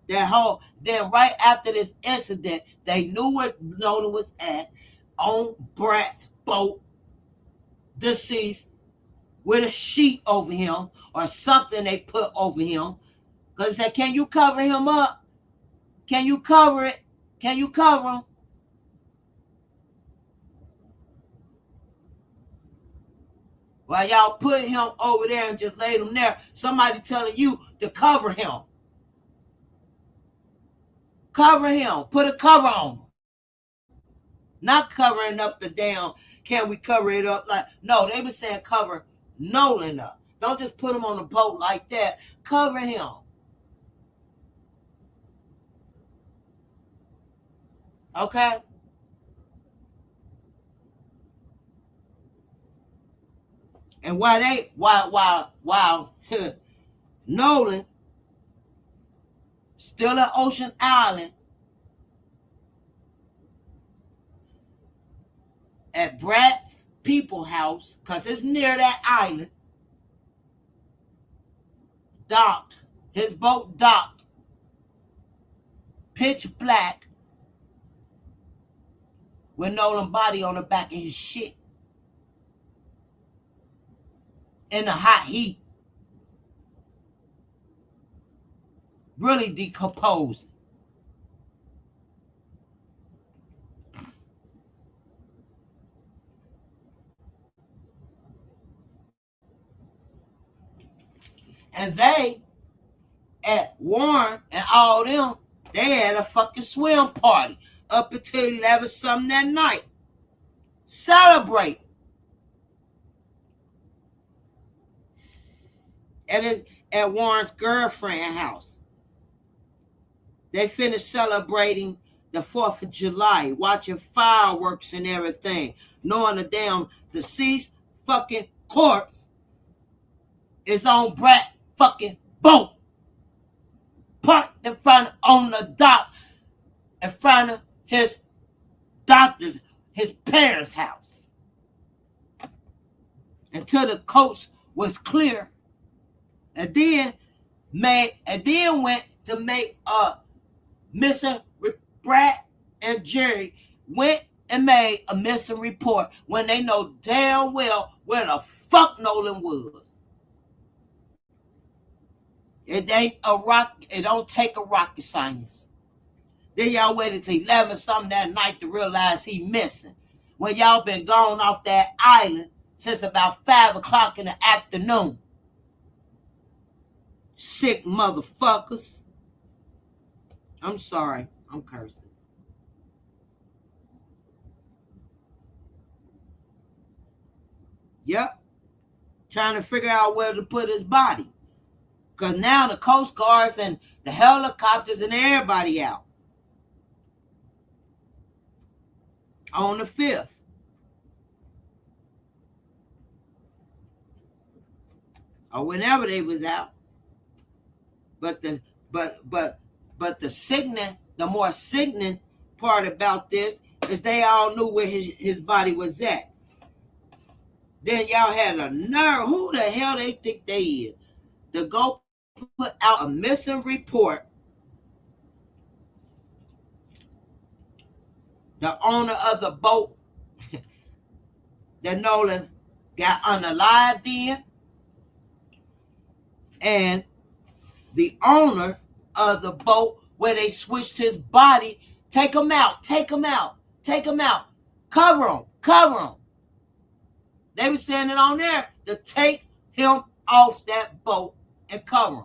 then right after this incident, they knew where Nolan was at, on Brett's boat, deceased, with a sheet over him or something they put over him. Because they said, can you cover him up? Can you cover it? Can you cover him? While y'all put him over there and just laid him there, somebody telling you to cover him. Cover him. Put a cover on him. Not covering up the damn, can we cover it up? Like, no, they were saying cover Nolan up. Don't just put him on a boat like that. Cover him. Okay? And while Nolan still at Ocean Island at Brad's people house, because it's near that island, docked, his boat docked, pitch black, with Nolan's body on the back of his shit. In the hot heat. Really decomposing. And they, at Warren and all them, they had a fucking swim party up until 11 something that night. Celebrate. At Warren's girlfriend's house. They finished celebrating the 4th of July, watching fireworks and everything, knowing the damn deceased fucking corpse is on Brett fucking boat, parked in front on the dock in front of his doctor's, his parents' house, until the coast was clear, and then went to make a missing. Brett and Jerry went and made a missing report when they know damn well where the fuck Nolan was. It ain't a rock. It don't take a rocket science. Then y'all waited till 11 something that night to realize he missing. When y'all been gone off that island since about 5 o'clock in the afternoon. Sick motherfuckers. I'm sorry. I'm cursing. Yep. Trying to figure out where to put his body. Because now the Coast Guards and the helicopters and everybody out. On the 5th. Or whenever they was out. But the sickening, the more sickening part about this is they all knew where his body was at. Then y'all had a nerve. Who the hell they think they is? To go put out a missing report. The owner of the boat that Nolan got unalived in, and the owner of the boat where they switched his body. Take him out, take him out, take him out. Cover him, cover him. They were saying it on there to take him off that boat and cover him.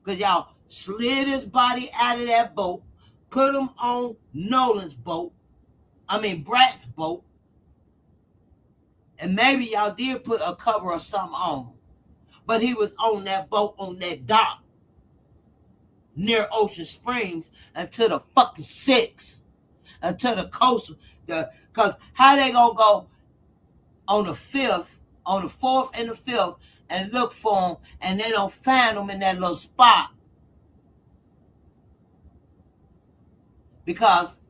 Because y'all slid his body out of that boat, put him on Nolan's boat, Brat's boat, and maybe y'all did put a cover or something on. But he was on that boat, on that dock, near Ocean Springs, until the fucking 6th, until the coast, because how they gonna go on the 5th, on the 4th and the 5th, and look for him, and they don't find him in that little spot? Because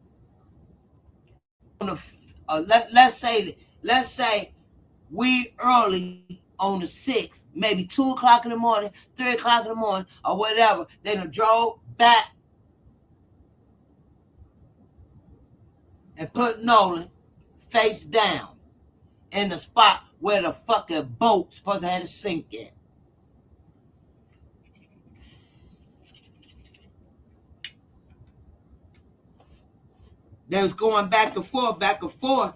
on the, let's say we early on the 6th, maybe 2 o'clock in the morning, 3 o'clock in the morning, or whatever. They done drove back and put Nolan face down in the spot where the fucking boat supposed to have to sink at. They was going back and forth, back and forth.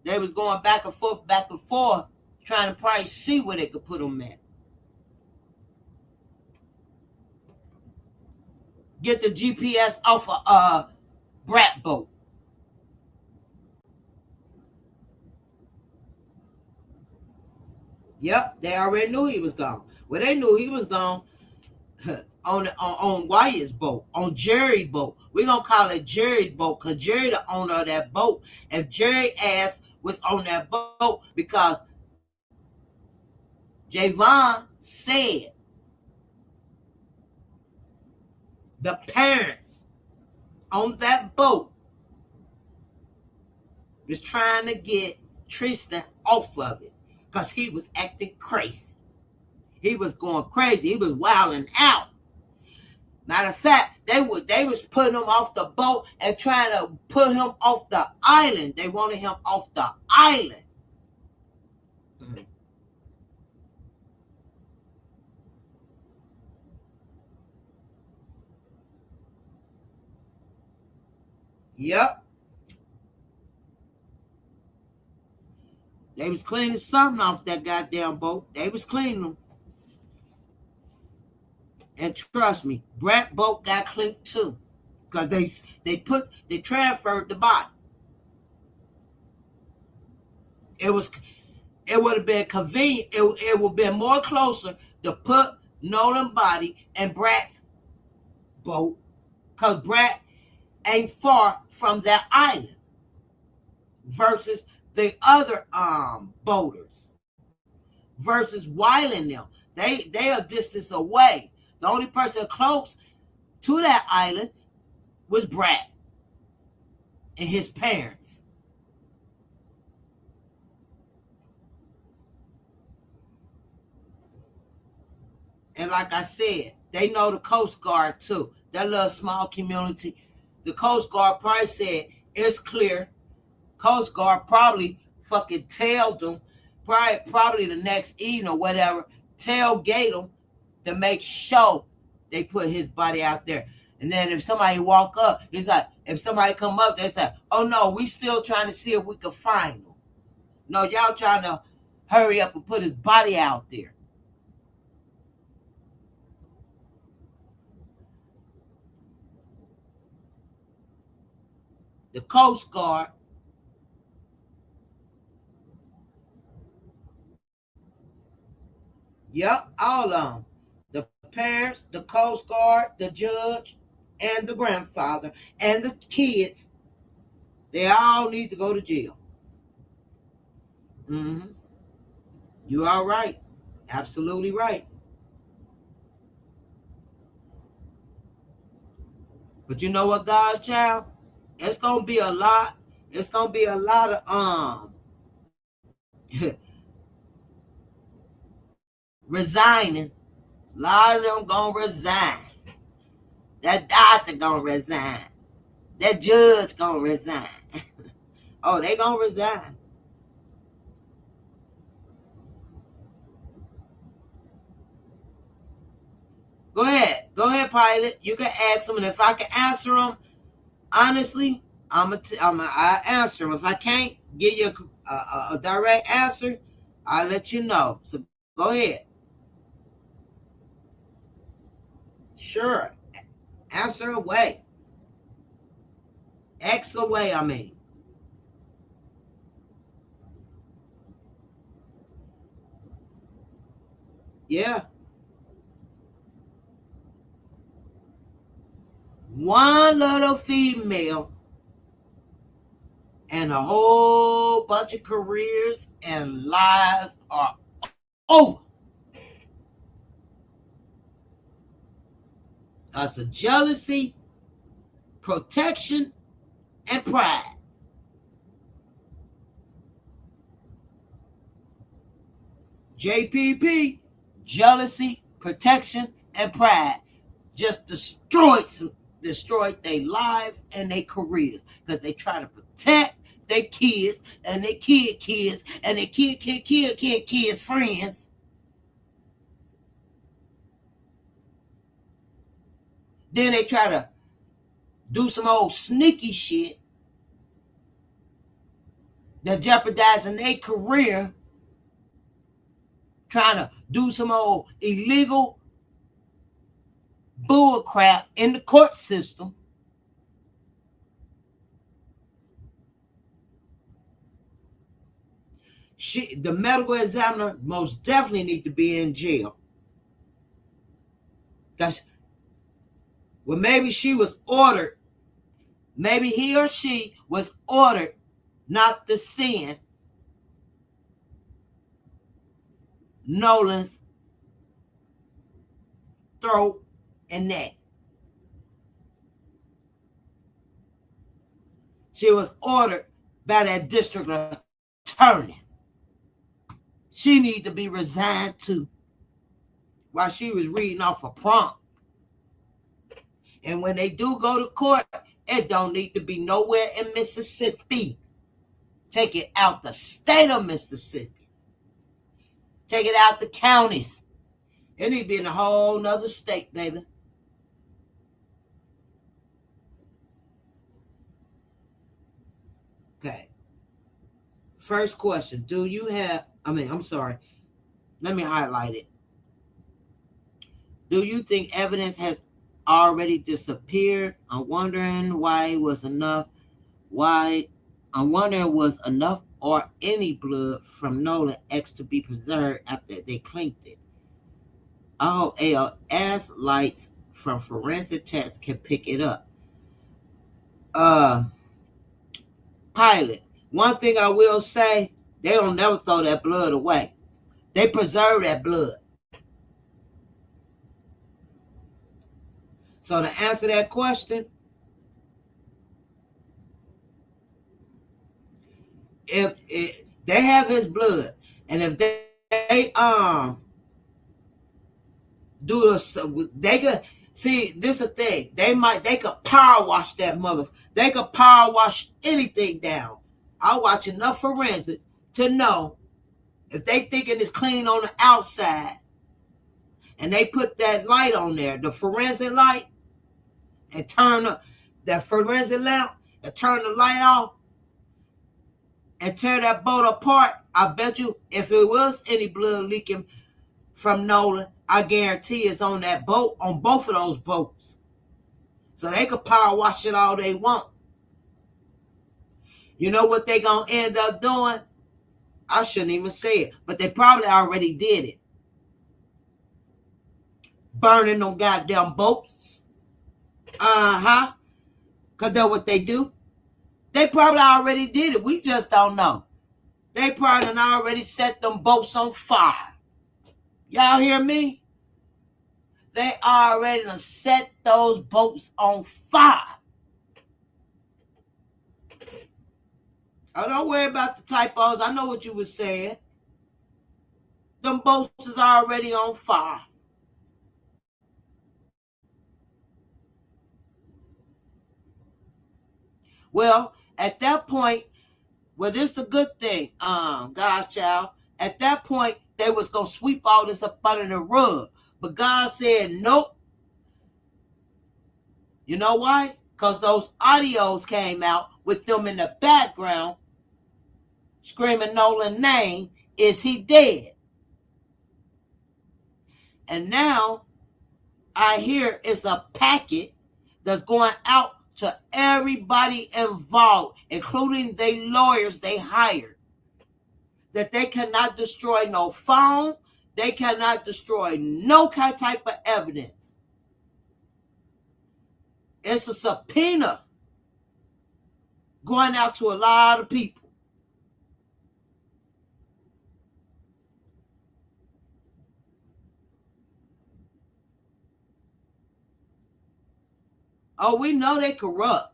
They was going back and forth, trying to probably see where they could put him at. Get the GPS off a Brat boat. Yep, they already knew he was gone. Well, they knew he was gone on Wyatt's boat, on Jerry's boat. We're going to call it Jerry's boat because Jerry the owner of that boat. And Jerry ass was on that boat because Javon said the parents on that boat was trying to get Tristan off of it because he was acting crazy. He was going crazy. He was wilding out. Matter of fact, they was putting him off the boat and trying to put him off the island. They wanted him off the island. Mm-hmm. Yep. They was cleaning something off that goddamn boat. They was cleaning them. And trust me, Brat boat got cleaned too. Because they transferred the body. It would have been convenient. It would have been more closer to put Nolan's body in Brat's boat. Because Brat ain't far from that island. Versus the other boaters. Versus Wyland them. They are distance away. The only person close to that island was Brat and his parents. And like I said, they know the Coast Guard too. That little small community. The Coast Guard probably said, it's clear. Coast Guard probably fucking tailed them. Probably the next evening or whatever. Tailgate them to make sure they put his body out there. And then if somebody walk up, it's like, if somebody come up, they say, oh no, we still trying to see if we can find him. No, y'all trying to hurry up and put his body out there. The Coast Guard Yep, all of them. The parents, the Coast Guard, the judge, and the grandfather, and the kids. They all need to go to jail. Mm-hmm. You are right. Absolutely right. But you know what, God's child? It's gonna be a lot. It's gonna be a lot of resigning. A lot of them gonna resign. That doctor gonna resign. That judge gonna resign. Oh, they gonna resign. Go ahead, pilot. You can ask them, and if I can answer them honestly, I answer them. If I can't give you a direct answer, I'll let you know. So go ahead. Sure, answer away. X away. I mean, yeah. One little female and a whole bunch of careers and lives are over. That's a jealousy, protection, and pride. JPP, jealousy, protection, and pride just destroyed their lives and their careers because they try to protect their kids and their kids and their kids friends. Then they try to do some old sneaky shit that jeopardizing their career, trying to do some old illegal bull crap in the court system. The medical examiner most definitely need to be in jail. That's well, maybe she was ordered. Maybe he or she was ordered not to send Nolan's throat and neck. She was ordered by that district attorney. She need to be resigned too while she was reading off a prompt. And when they do go to court, it don't need to be nowhere in Mississippi. Take it out the state of Mississippi. Take it out the counties. It need to be in a whole nother state, baby. Okay. First question. Do you have, I'm sorry. Let me highlight it. Do you think evidence has already disappeared? I'm wondering why it was enough. I'm wondering was enough or any blood from Nolan X to be preserved after they clinked it. All ALS lights from forensic tests can pick it up. Pilot. One thing I will say, they don't never throw that blood away. They preserve that blood. So to answer that question, if they have his blood, and if they do this, they could see this is a thing. They could power wash that mother. They could power wash anything down. I watch enough forensics to know if they thinking it's clean on the outside, and they put that light on there, the forensic light, and turn up that forensic lamp and turn the light off and tear that boat apart. I bet you if it was any blood leaking from Nolan, I guarantee it's on that boat, on both of those boats. So they could power wash it all they want. You know what they gonna end up doing? I shouldn't even say it, but they probably already did it. burning them goddamn boats. Because that's what they do. They probably already did it. We just don't know. They probably already set them boats on fire. Y'all hear me? They already done set those boats on fire. Oh, don't worry about the typos. I know what you were saying. Them boats is already on fire. Well, at that point, well, this is the good thing, God's child. At that point, they was going to sweep all this up under the rug. But God said, nope. You know why? Because those audios came out with them in the background screaming Nolan's name. Is he dead? And now I hear it's a packet that's going out to everybody involved, including the lawyers they hired, that they cannot destroy no phone, they cannot destroy no type of evidence. It's a subpoena going out to a lot of people. Oh, we know they corrupt.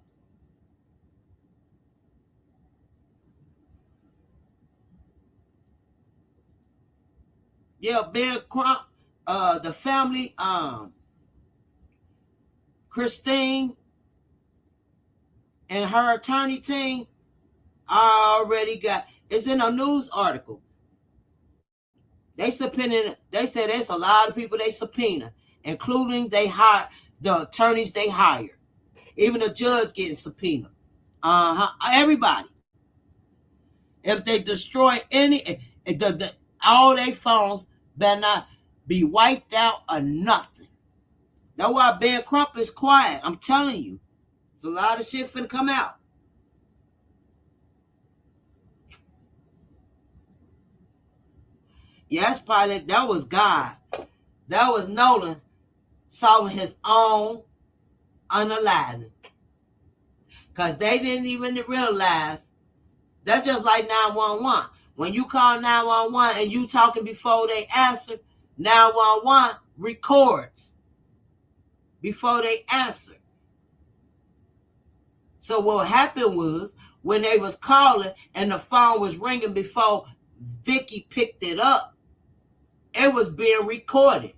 Yeah, Bill Crump, the family, Christine and her attorney team already got, it's in a news article. They subpoenaed, they said there's a lot of people they subpoena, including they hired the attorneys they hired. Even the judge getting subpoenaed. Everybody. If they destroy any, all their phones better not be wiped out or nothing. That's why Ben Crump is quiet. I'm telling you. There's a lot of shit finna come out. Yes, pilot, that was God. That was Nolan solving his own unaliving. Because they didn't even realize. That's just like 911. When you call 911 and you talking before they answer, 911 records before they answer. So what happened was, when they was calling and the phone was ringing before Vicky picked it up, it was being recorded.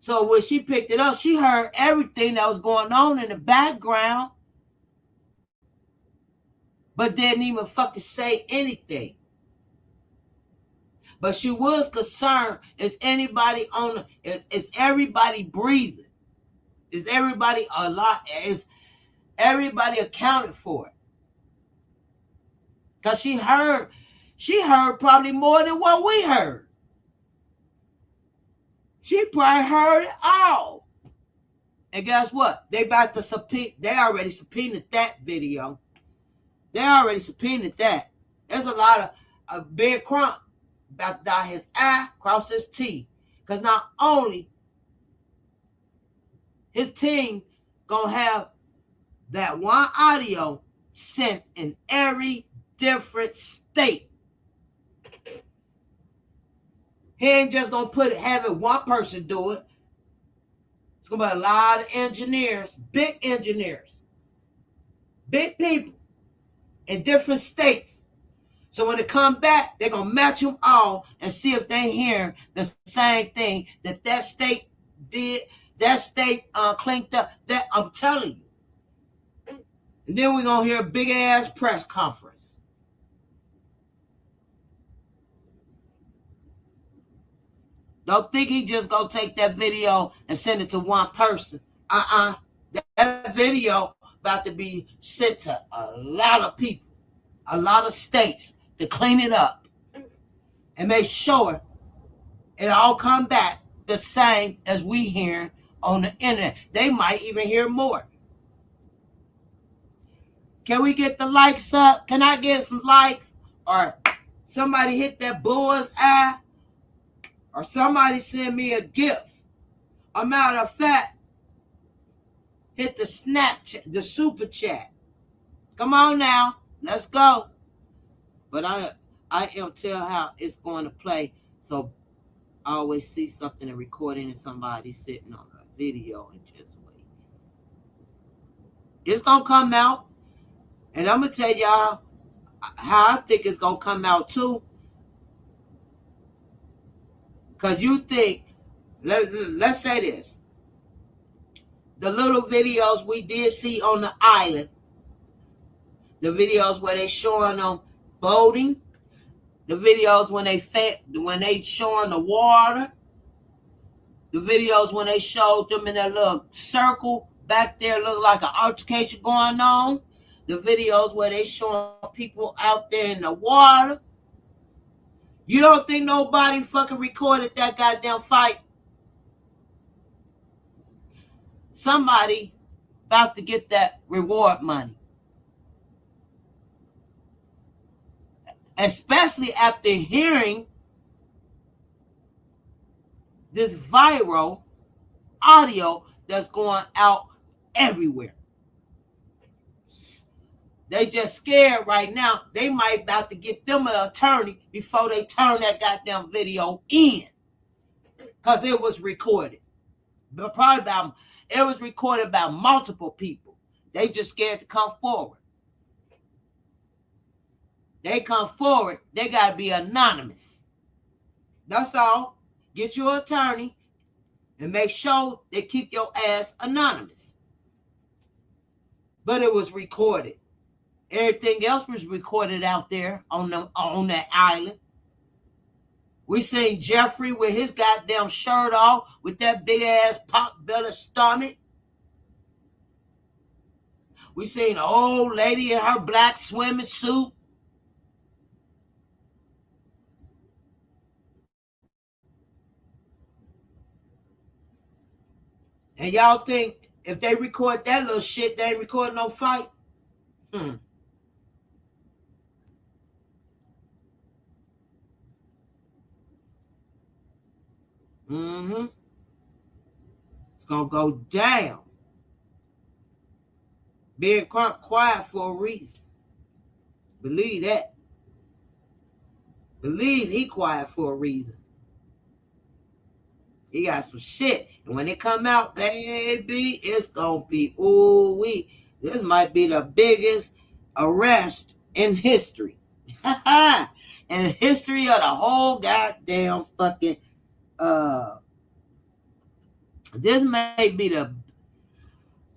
So when she picked it up, she heard everything that was going on in the background, but didn't even fucking say anything. But she was concerned, is anybody on, is everybody breathing? Is everybody alive? Is everybody accounted for it? Because she heard probably more than what we heard. She probably heard it all. And guess what? They about to subpoena. They already subpoenaed that video. They already subpoenaed that. There's a lot of Big Crump about to dot his I, cross his T. Because not only his team gonna have that one audio sent in every different state. He ain't just gonna have it one person do it. It's gonna be a lot of engineers, big people in different states. So when they come back, they're gonna match them all and see if they hear the same thing that state did, that state cleaned up. That I'm telling you. And then we're gonna hear a big ass press conference. Don't think he just gonna take that video and send it to one person. That video about to be sent to a lot of people, a lot of states to clean it up and make sure it all come back the same as we hear on the internet. They might even hear more. Can we get the likes up? Can I get some likes? Or somebody hit that bull's eye? Or somebody send me a gift A matter of fact, hit the Snapchat, the super chat. Come on now, let's go. But I am tell how it's going to play. So I always see something and recording and somebody sitting on a video and just wait. It's gonna come out, and I'm gonna tell y'all how I think it's gonna come out too. Cause you think, let's say this, the little videos we did see on the island, the videos where they showing them boating, the videos when they showing the water, the videos when they showed them in that little circle back there, look like an altercation going on, the videos where they showing people out there in the water. You don't think nobody fucking recorded that goddamn fight? Somebody about to get that reward money. Especially after hearing this viral audio that's going out everywhere. They just scared right now. They might about to get them an attorney before they turn that goddamn video in. Because it was recorded. But it was recorded by multiple people. They just scared to come forward. They come forward, they got to be anonymous. That's all. Get your attorney and make sure they keep your ass anonymous. But it was recorded. Everything else was recorded out there on that island. We seen Jeffrey with his goddamn shirt off, with that big ass pot belly stomach. We seen an old lady in her black swimming suit. And y'all think if they record that little shit, they ain't recording no fight? Mm-hmm. It's gonna go down. Being quiet for a reason. Believe that. Believe he quiet for a reason. He got some shit. And when it come out, baby, it's gonna be, ooh-wee. This might be the biggest arrest in history. In history of the whole goddamn fucking this may be the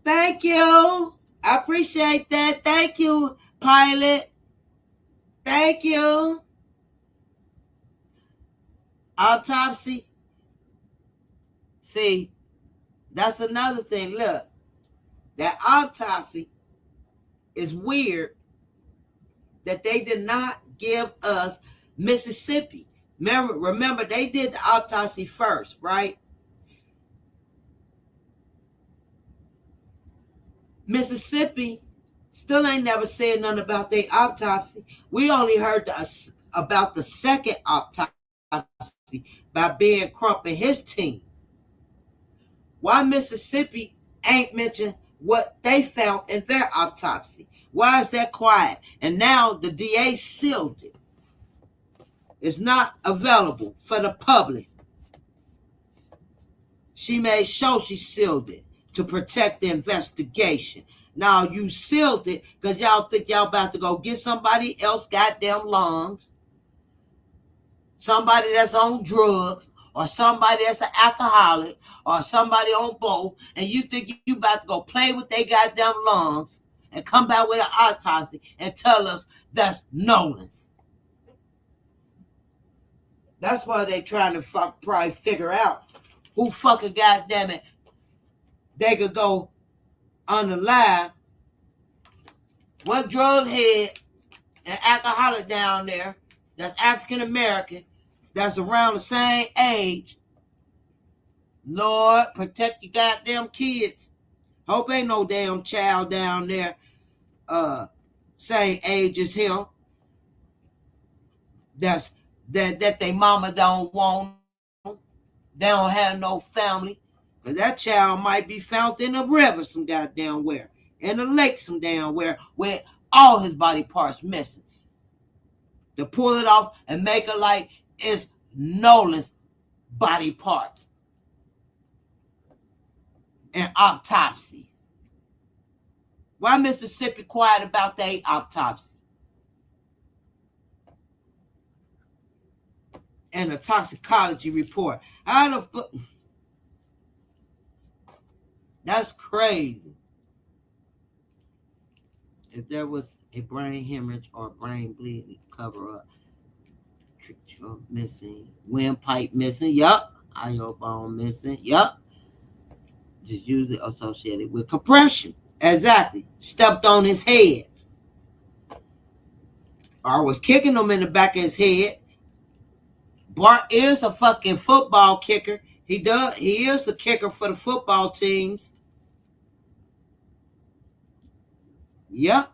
thank you. I appreciate that. Thank you, pilot. Thank you. Autopsy. See, that's another thing. Look, that autopsy is weird that they did not give us Mississippi. Remember, they did the autopsy first, right? Mississippi still ain't never said nothing about their autopsy. We only heard about the second autopsy by Ben Crump and his team. Why Mississippi ain't mentioned what they found in their autopsy? Why is that quiet? And now the DA sealed it. It's not available for the public. She made sure she sealed it to protect the investigation. Now you sealed it because y'all think y'all about to go get somebody else goddamn lungs, somebody that's on drugs, or somebody that's an alcoholic, or somebody on both, and you think you about to go play with their goddamn lungs and come back with an autopsy and tell us that's Nolan's. That's why they trying to probably figure out who fucking goddamn it they could go on the live. What drug head and alcoholic down there that's African American, that's around the same age. Lord, protect your goddamn kids. Hope ain't no damn child down there same age as him. That they mama don't want. They don't have no family. Because that child might be found in a river some goddamn where. In a lake some damn where. With all his body parts missing. To pull it off and make it like it's Nolan's body parts. And autopsy. Why Mississippi quiet about their autopsy? And a toxicology report. How the fuck? That's crazy. If there was a brain hemorrhage or brain bleeding, cover up. Missing. Windpipe missing. Yup. IO bone missing. Yup. Just usually associated with compression. Exactly. Stepped on his head. Or was kicking him in the back of his head. Bart is a fucking football kicker. He is the kicker for the football teams. Yep.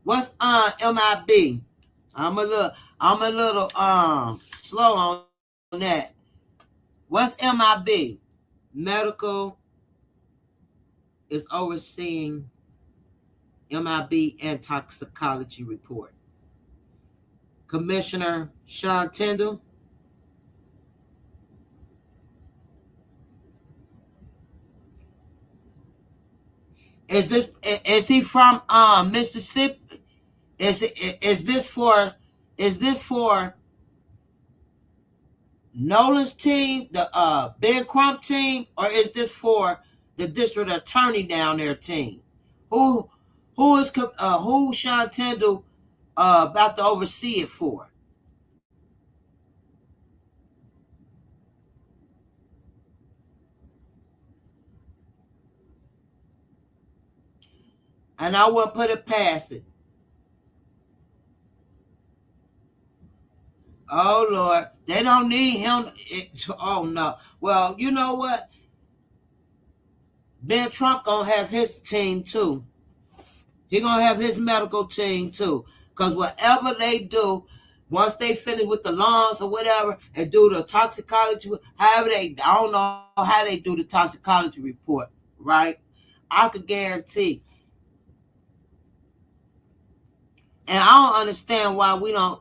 What's MIB? I'm a little slow on that. What's MIB? Medical is overseeing MIB and toxicology report. Commissioner Sean Tyndall. Is he from Mississippi? Is this for Nolan's team, the Ben Crump team, or is this for the district attorney down there team? Who Sean Tyndall about to oversee it for? And I wouldn't put it past it. Oh Lord, they don't need him. Oh no. Well, you know what? Ben Trump gonna have his team too. He gonna have his medical team too. Cause whatever they do, once they finish with the lungs or whatever, and do the toxicology, however I don't know how they do the toxicology report, right? I could guarantee. And I don't understand why we don't.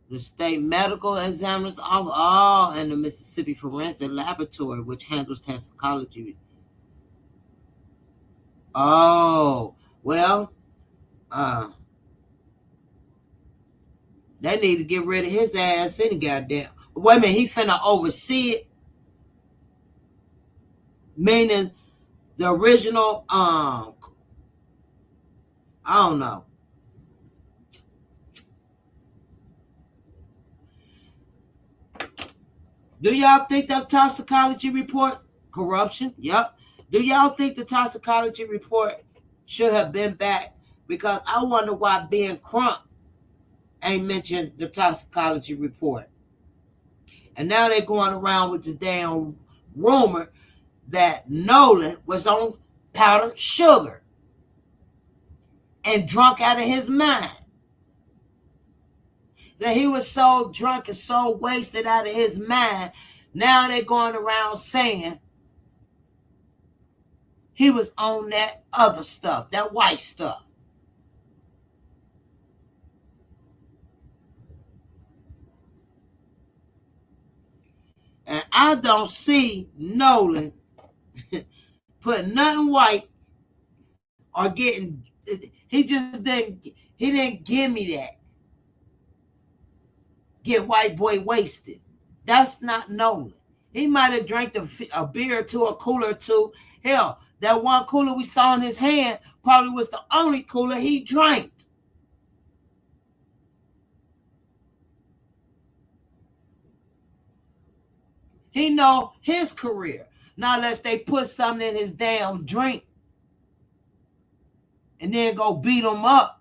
The state medical examiners and the Mississippi Forensic Laboratory, which handles toxicology. Oh, well, they need to get rid of his ass any goddamn. Wait a minute, he finna oversee it. Meaning the original, I don't know. Do y'all think that toxicology report corruption? Yep. Do y'all think the toxicology report should have been back? Because I wonder why Ben Crump ain't mentioned the toxicology report. And now they're going around with this damn rumor that Nolan was on powdered sugar and drunk out of his mind. That he was so drunk and so wasted out of his mind. Now they're going around saying he was on that other stuff, that white stuff. And I don't see Nolan putting nothing white or getting. He didn't give me that. Get white boy wasted. That's not Nolan. He might have drank a beer or two, a cooler or two. Hell, that one cooler we saw in his hand probably was the only cooler he drank. He know his career. Not unless they put something in his damn drink and then go beat him up.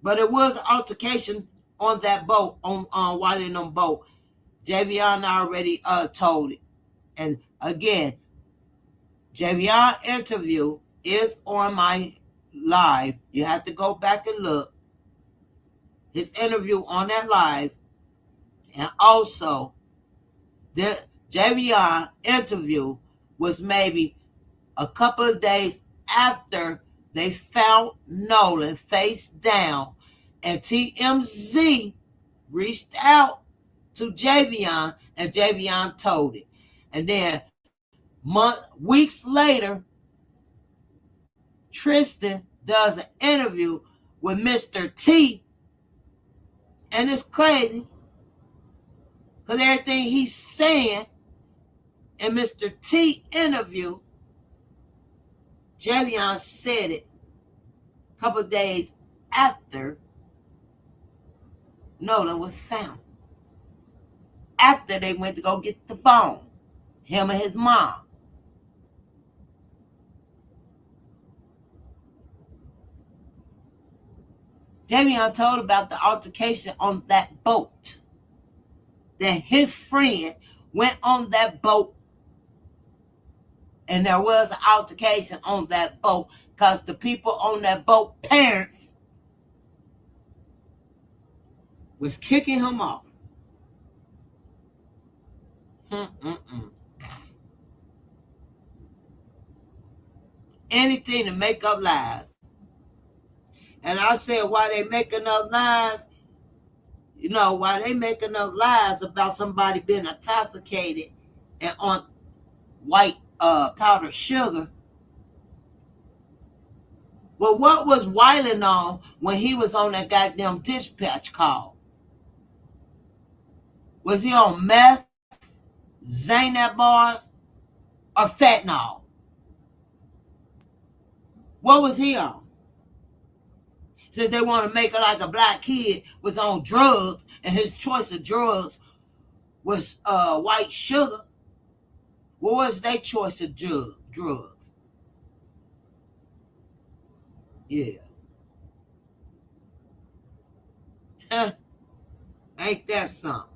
But it was an altercation on that boat, on while in them boat. Javion already told it. And again, Javion interview is on my live. You have to go back and look. His interview on that live. And also, the Javion interview was maybe a couple of days after they found Nolan face down, and TMZ reached out to Javion, and Javion told it. And then weeks later, Tristan does an interview with Mr. T, and it's crazy because everything he's saying in Mr. T interview, Javion said it a couple of days after Nolan was found. After they went to go get the phone, him and his mom. Javion told about the altercation on that boat. That his friend went on that boat and there was an altercation on that boat because the people on that boat, parents, was kicking him off. Anything to make up lies. And I said, why they making up lies? You know, why they making up lies about somebody being intoxicated and on white powdered sugar. Well, what was Wyland on when he was on that goddamn dispatch call? Was he on meth, Zaynab bars, or fentanyl? What was he on? Since they want to make it like a black kid was on drugs and his choice of drugs was white sugar. What was their choice of drugs? Yeah. Ain't that something?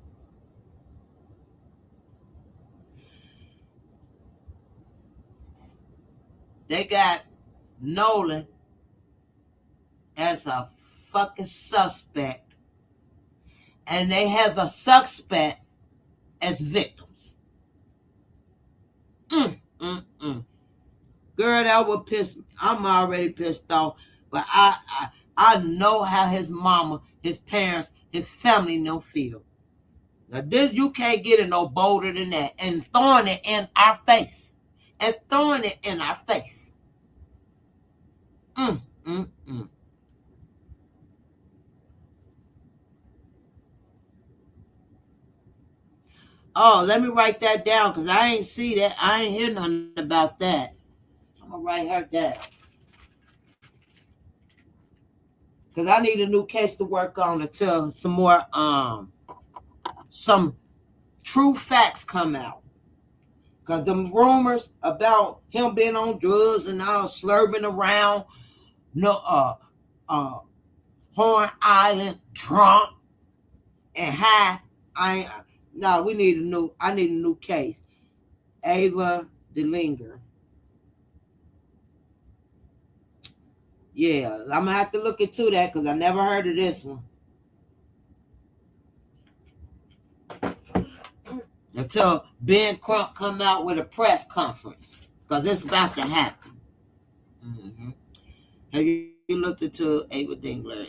They got Nolan as a fucking suspect, and they have the suspects as victims. Girl, that would piss me. I'm already pissed off, but I know how his mama, his parents, his family don't feel. Now this, you can't get it no bolder than that, and throwing it in our face, Oh, let me write that down because I ain't see that. I ain't hear nothing about that. I'm gonna write her down because I need a new case to work on until some more some true facts come out. Because the rumors about him being on drugs and all slurping around, Horn Island, drunk and high. I need a new case. Ava DeLinger. Yeah, I'm gonna have to look into that because I never heard of this one. Until Ben Crump come out with a press conference, because it's about to happen. Have you looked into Ava Dingler?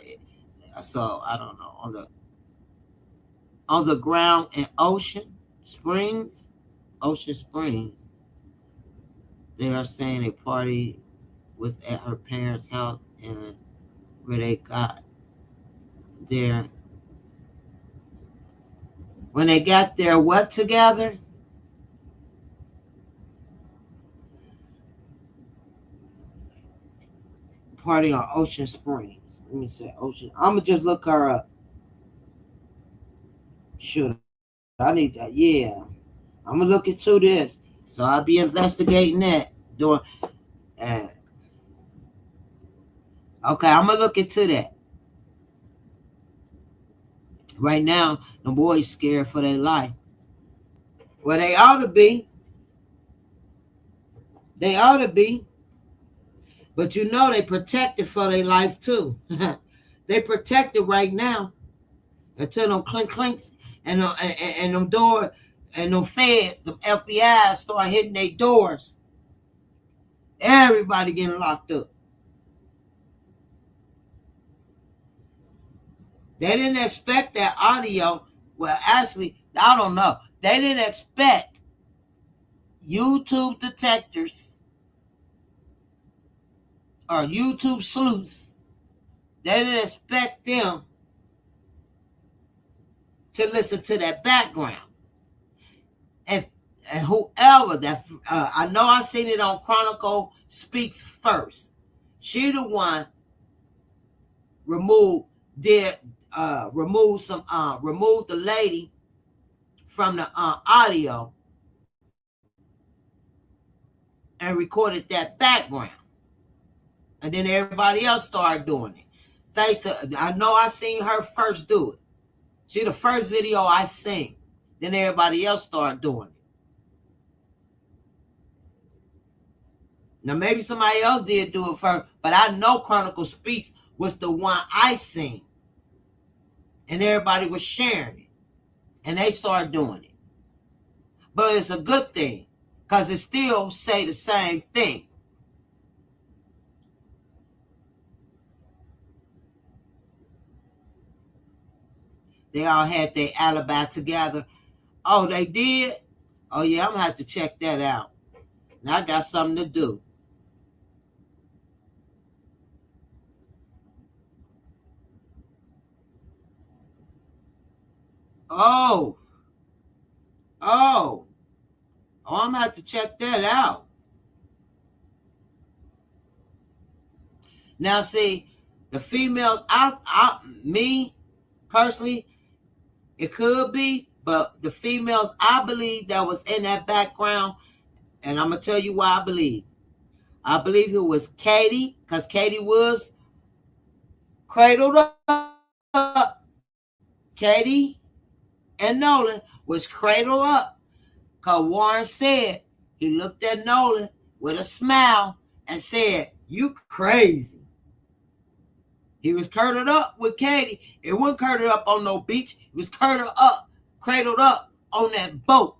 So I don't know on the ground in Ocean Springs. They are saying a party was at her parents' house and where they got there. When they got there, what together? Party on Ocean Springs. Let me say Ocean. I'm gonna just look her up. Should I need that? Yeah, I'm gonna look into this. So I'll be investigating that. Doing. Okay, I'm gonna look into that. Right now, the boys scared for their life. Well, they ought to be. They ought to be. But you know they protected for their life too. They protected right now until them clink clinks and them door and them feds, them FBI start hitting their doors. Everybody getting locked up. They didn't expect that audio. Well, actually, I don't know. They didn't expect YouTube detectors or YouTube sleuths. They didn't expect them to listen to that background. And whoever that, I know I seen it on Chronicle Speaks First. She the one removed removed the lady from the audio and recorded that background. And then everybody else started doing it. Thanks to, I know I seen her first do it. She the first video I seen. Then everybody else started doing it. Now maybe somebody else did do it first, but I know Chronicle Speaks was the one I seen. And everybody was sharing it. And they started doing it. But it's a good thing, because it still say the same thing. They all had their alibi together. Oh, they did? Oh, yeah, I'm going to have to check that out. Now I got something to do. Oh, I'm going to have to check that out. Now, see, the females, me personally, it could be, but the females I believe that was in that background, and I'm going to tell you why I believe. I believe it was Katie, because Katie was cradled up. Katie and Nolan was cradled up, because Warren said he looked at Nolan with a smile and said, "You crazy." He was cradled up with Katie. It wasn't cradled up on no beach. It was cradled up on that boat.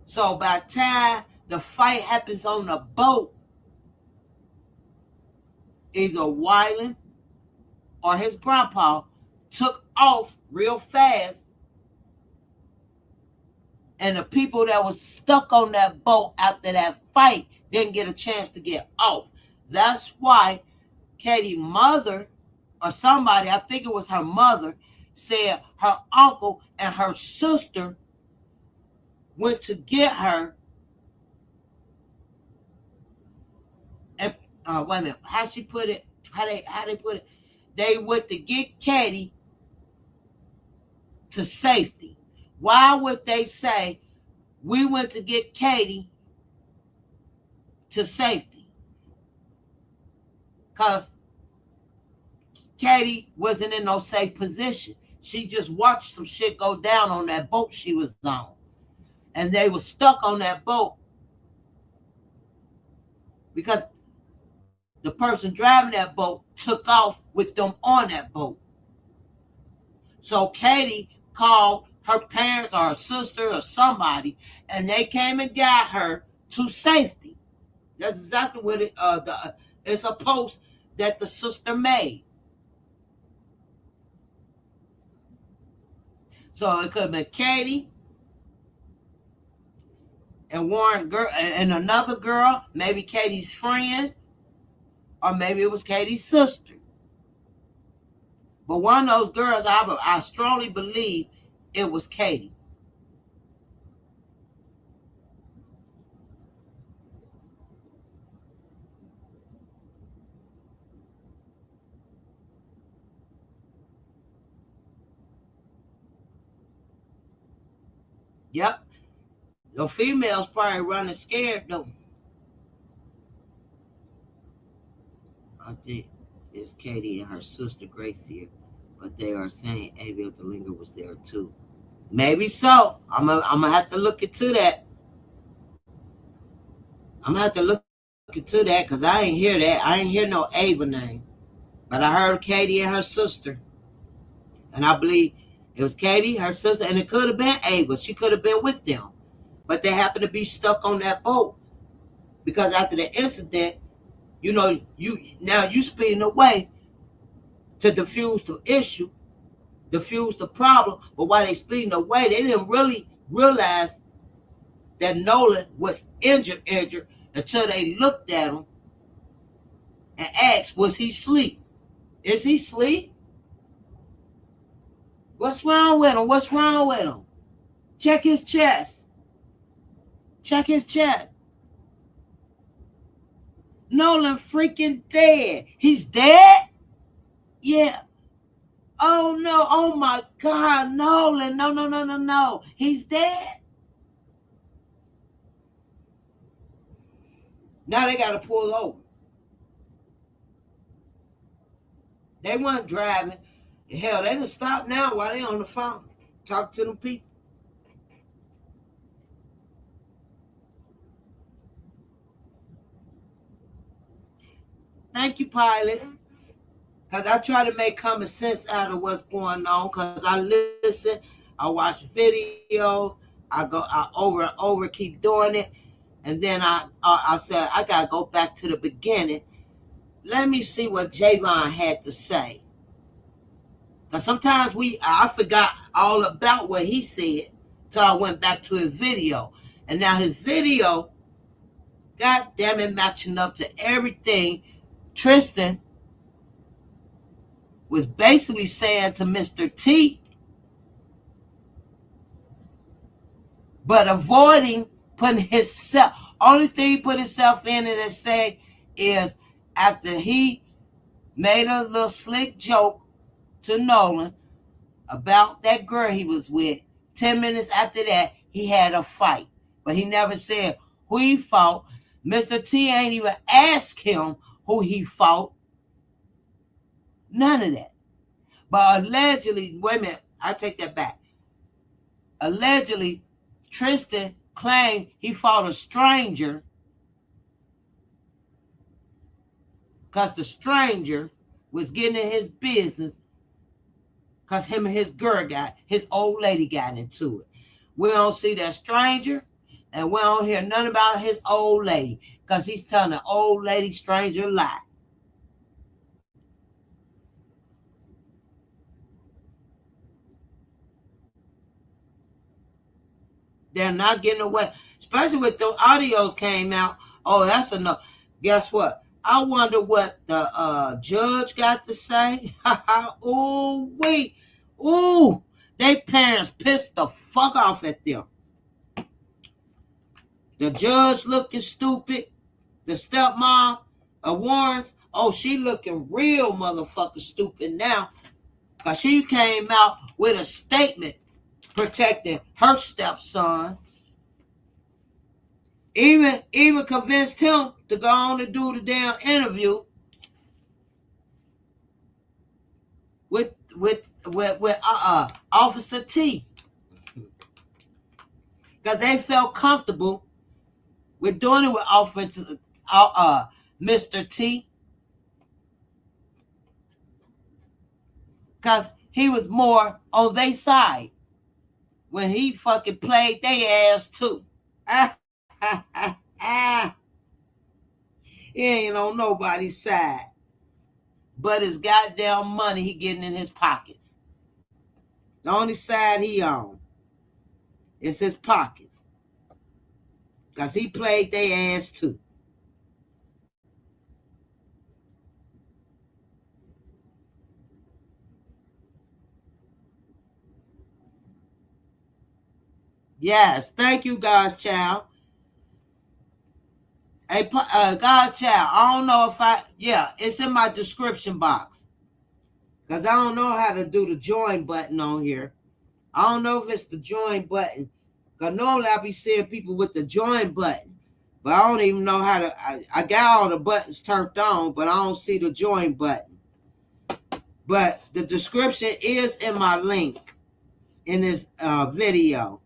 So by the time the fight happens on the boat, either Wyland or his grandpa took off real fast, and the people that was stuck on that boat after that fight didn't get a chance to get off. That's why Katie's mother, or somebody, I think it was her mother, said her uncle and her sister went to get her. And wait a minute, how she put it? How they put it? They went to get Katie to safety. Why would they say we went to get Katie to safety? Because Katie wasn't in no safe position. She just watched some shit go down on that boat she was on. And they were stuck on that boat because the person driving that boat took off with them on that boat. So Katie called her parents or her sister or somebody, and they came and got her to safety. That's exactly what it's a post that the sister made. So it could have been Katie and Warren girl and another girl, maybe Katie's friend, or maybe it was Katie's sister. But one of those girls, I strongly believe it was Katie. Yep. The females probably running scared though. I think. is Katie and her sister Grace here, but they are saying Avril Delinger was there too. Maybe so. I'm gonna have to look into that. I'm gonna have to look into that because I ain't hear that. I ain't hear no Ava name, but I heard Katie and her sister, and I believe it was Katie, her sister, and it could have been Ava. She could have been with them, but they happened to be stuck on that boat because after the incident, you speeding away to diffuse the issue, diffuse the problem. But while they speeding away, they didn't really realize that Nolan was injured until they looked at him and asked, was he asleep? Is he asleep? What's wrong with him? What's wrong with him? Check his chest. Check his chest. Nolan freaking dead. He's dead? Yeah. Oh no. Oh my God. Nolan. No. He's dead. Now they got to pull over. They weren't driving. Hell, they done stop now while they on the phone. Talk to them people. Thank you, pilot. Because I try to make common sense out of what's going on. Because I listen, I watch videos, I over and over keep doing it. And then I said, I got to go back to the beginning. Let me see what Javon had to say. Because sometimes I forgot all about what he said until I went back to his video. And now his video, God damn it, matching up to everything Tristan was basically saying to Mr. T, but avoiding putting himself. Only thing he put himself in it and say is after he made a little slick joke to Nolan about that girl he was with, 10 minutes after that, he had a fight. But he never said who he fought. Mr. T ain't even asked him who he fought. None of that. But allegedly, wait a minute, I take that back. Allegedly, Tristan claimed he fought a stranger because the stranger was getting in his business because him and his old lady got into it. We don't see that stranger, and we don't hear nothing about his old lady because he's telling the old lady stranger lie. They're not getting away, especially with the audios came out. Oh, that's enough. Guess what? I wonder what the judge got to say. Ooh, wait. Ooh, they parents pissed the fuck off at them. The judge looking stupid. The stepmom of Warren's, oh, she looking real motherfucking stupid now. Because she came out with a statement protecting her stepson. Even convinced him to go on and do the damn interview with Officer T. Because they felt comfortable with doing it with Mr. T. Because he was more on their side when he fucking played their ass too. He ain't on nobody's side. But his goddamn money he getting in his pockets. The only side he on is his pockets. Because he played their ass too. Yes, thank you, God's child. Hey, God's child, I don't know if it's in my description box. Because I don't know how to do the join button on here. I don't know if it's the join button. Because normally I be seeing people with the join button. But I don't even know how to, I got all the buttons turned on, but I don't see the join button. But the description is in my link in this video.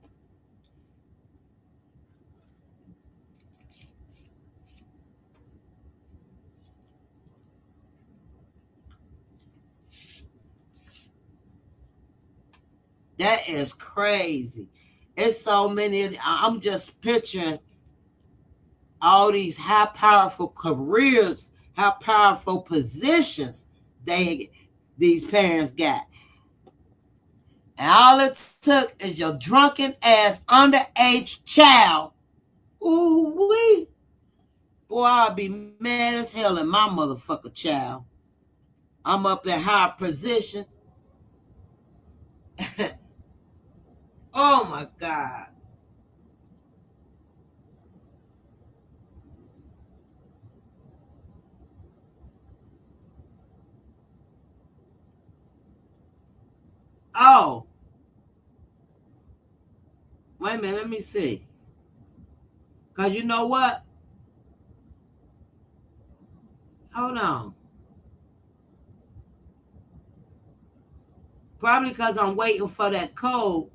That is crazy. It's so many. I'm just picturing all these high powerful careers, high powerful positions these parents got. And all it took is your drunken ass underage child. Ooh wee. Boy, I'll be mad as hell in my motherfucker child. I'm up in high position. Oh my God. Oh, wait a minute, let me see. Cause you know what? Hold on. Probably because I'm waiting for that code.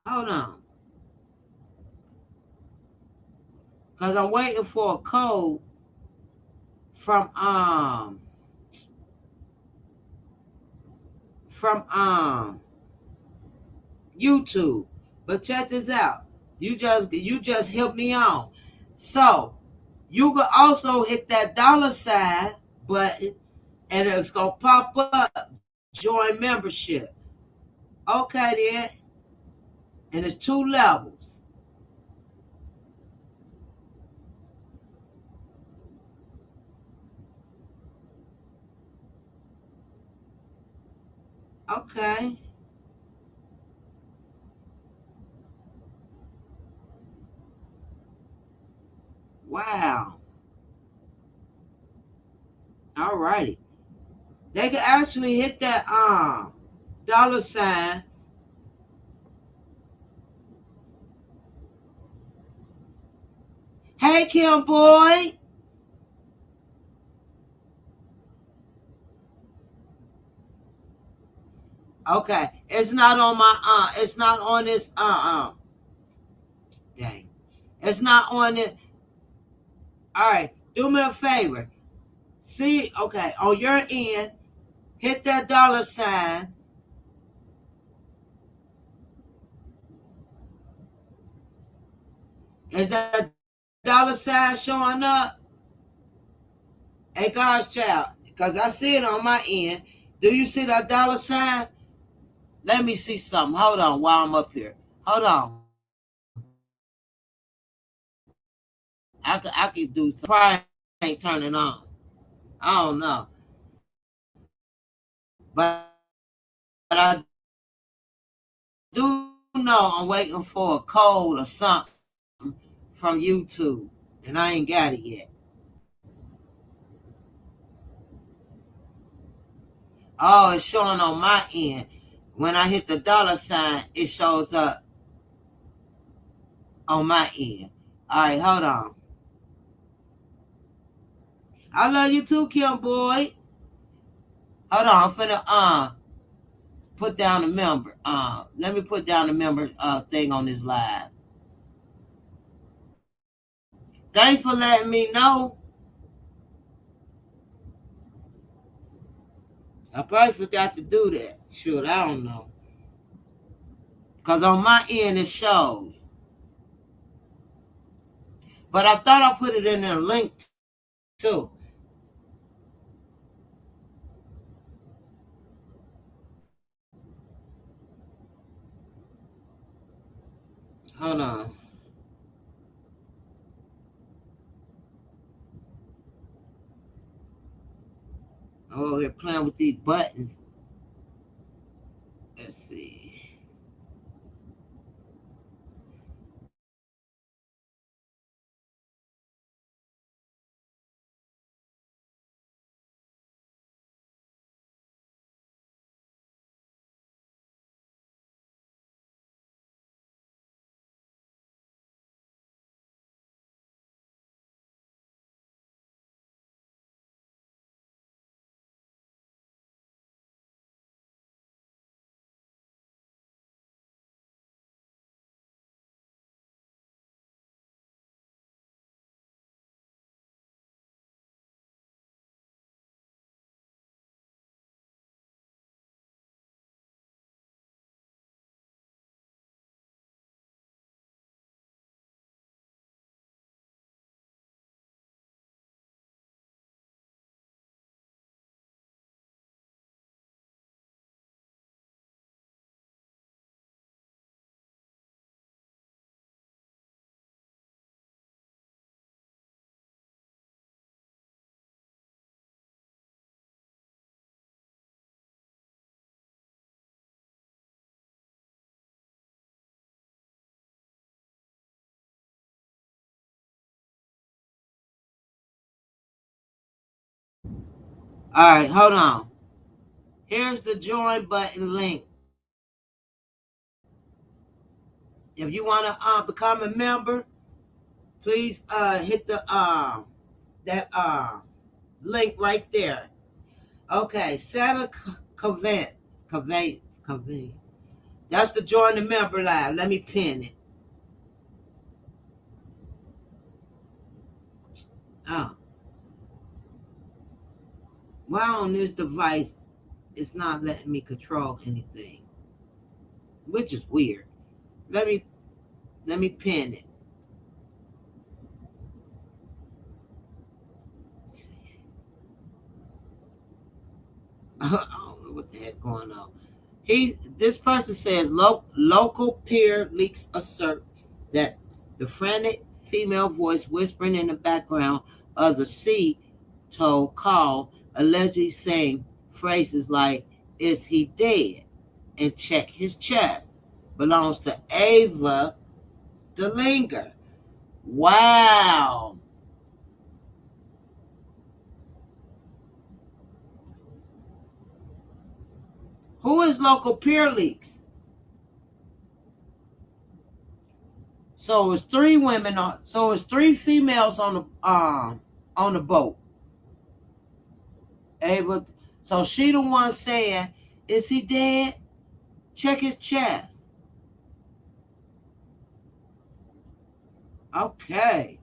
Hold on. Because I'm waiting for a code from YouTube. But check this out. You just helped me on. So you can also hit that $ button and it's gonna pop up join membership. Okay then. And it's 2 levels. Okay. Wow. All righty. They can actually hit that $. Hey Kim boy. Okay. It's not on my it's not on this dang. It's not on it. All right. Do me a favor. See, okay, on your end, hit that $. Is that $? Showing up? Hey, God's child, because I see it on my end. Do you see that $? Let me see something. Hold on while I'm up here. Hold on. I could do something. Probably ain't turning on. I don't know. But I do know I'm waiting for a code or something from YouTube. And I ain't got it yet. Oh, it's showing on my end. When I hit the $, it shows up on my end. All right, hold on. I love you too, Kim boy. Hold on, I'm finna put down the member. Let me put down the member thing on this live. Thanks for letting me know. I probably forgot to do that. Shoot, I don't know. Cause on my end it shows. But I thought I put it in a link too. Hold on. I'm over here playing with these buttons. Let's see. All right, hold on. Here's the join button link. If you want to become a member, please hit the that link right there. Okay, 7 convent. That's the join the member live. Let me pin it. Oh, well, on this device, it's not letting me control anything, which is weird. Let me pin it. I don't know what the heck going on. This person says local peer leaks assert that the frantic female voice whispering in the background of the C toll call, allegedly saying phrases like "Is he dead?" and "Check his chest," belongs to Ava DeLinger. Wow. Who is local peer leaks? So it's 3 women on. So it's 3 females on the boat. Ava. So she the one saying, "Is he dead? Check his chest." Okay.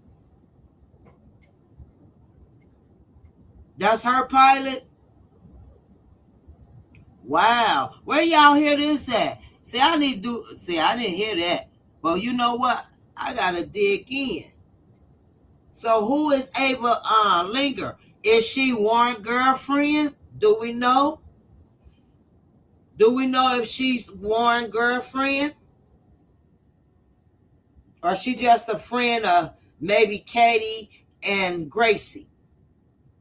That's her pilot? Wow. Where y'all hear this at? See, I didn't hear that. Well, you know what? I gotta dig in. So who is Ava Linger? Is she Warren girlfriend? Do we know? Do we know if she's Warren girlfriend? Or she just a friend of maybe Katie and Gracie?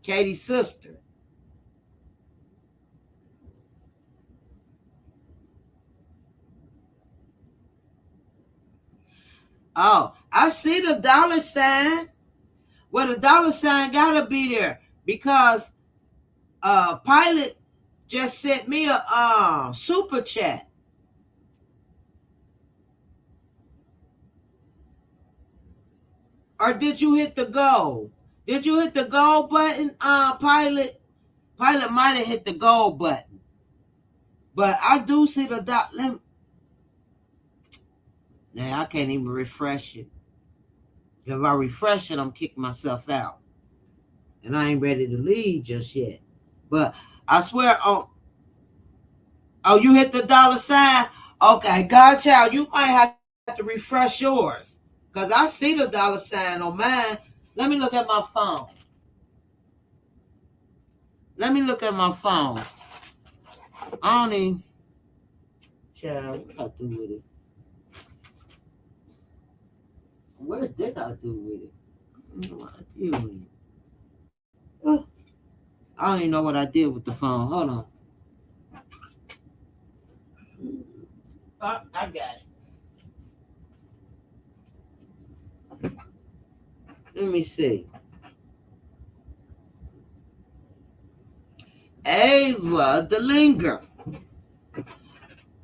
Katie's sister. Oh, I see the dollar sign. Well, the dollar sign gotta be there because Pilot just sent me a super chat. Or did you hit the gold? Did you hit the gold button, Pilot? Pilot might have hit the gold button. But I do see the dot. Now I can't even refresh it. If I refresh it, I'm kicking myself out. And I ain't ready to leave just yet. But I swear, oh, you hit the dollar sign? Okay, Godchild, you might have to refresh yours. Because I see the dollar sign on mine. Let me look at my phone. Let me look at my phone. I don't even. Child, what I do with it? What did I do with it? I don't know what I did with it. I don't even know what I did with the phone. Hold on. I got it. Let me see. Ava DeLinger.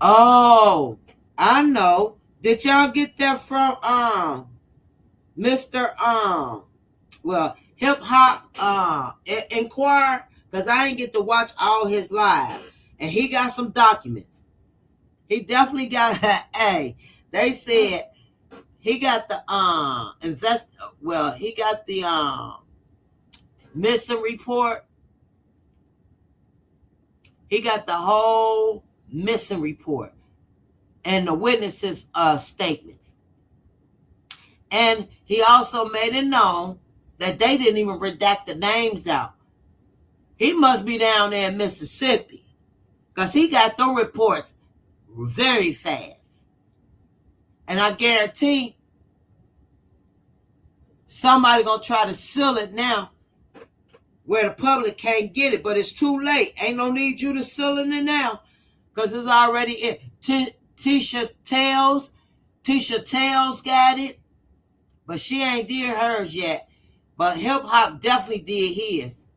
Oh, I know. Did y'all get that from Mr. Well, Hip Hop Inquire? Because I ain't get to watch all his live. And he got some documents. He definitely got a. They said he got the he got the missing report. He got the whole missing report and the witnesses' statements. And he also made it known that they didn't even redact the names out. He must be down there in Mississippi because he got the reports very fast. And I guarantee somebody going to try to seal it now where the public can't get it, but it's too late. Ain't no need you to seal it now because it's already in. Tisha Tales got it, but she ain't did hers yet. But Hip Hop definitely did his.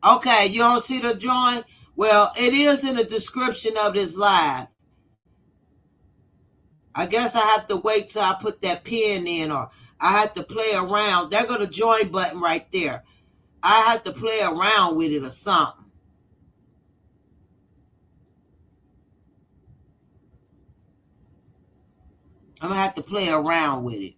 Okay, you don't see the joint? Well, it is in the description of this live. I guess I have to wait till I put that pin in, or I have to play around. There go the join button right there. I have to play around with it or something. I'm gonna have to play around with it.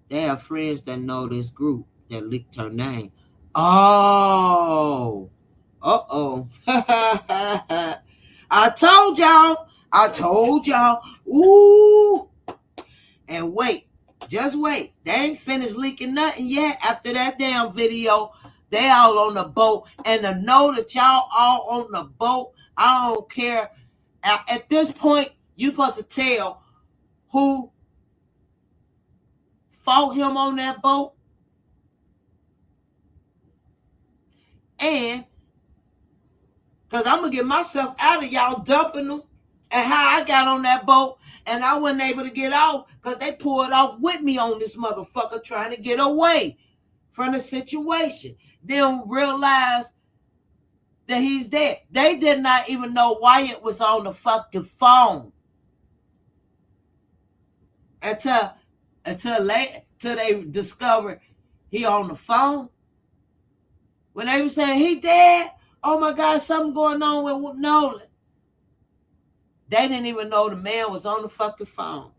They have friends that know this group that leaked her name. Oh, uh-oh. I told y'all. I told y'all. Ooh. And wait. Just wait. They ain't finished leaking nothing yet after that damn video. They all on the boat. And to know that y'all all on the boat, I don't care. At this point, you supposed to tell who fought him on that boat. And because I'm going to get myself out of y'all dumping them. And how I got on that boat and I wasn't able to get off because they pulled off with me on this motherfucker trying to get away from the situation. Then realize that he's dead. They did not even know Wyatt was on the fucking phone until they discovered he on the phone. When they were saying he dead, oh my God, something going on with Nolan. They didn't even know the man was on the fucking phone.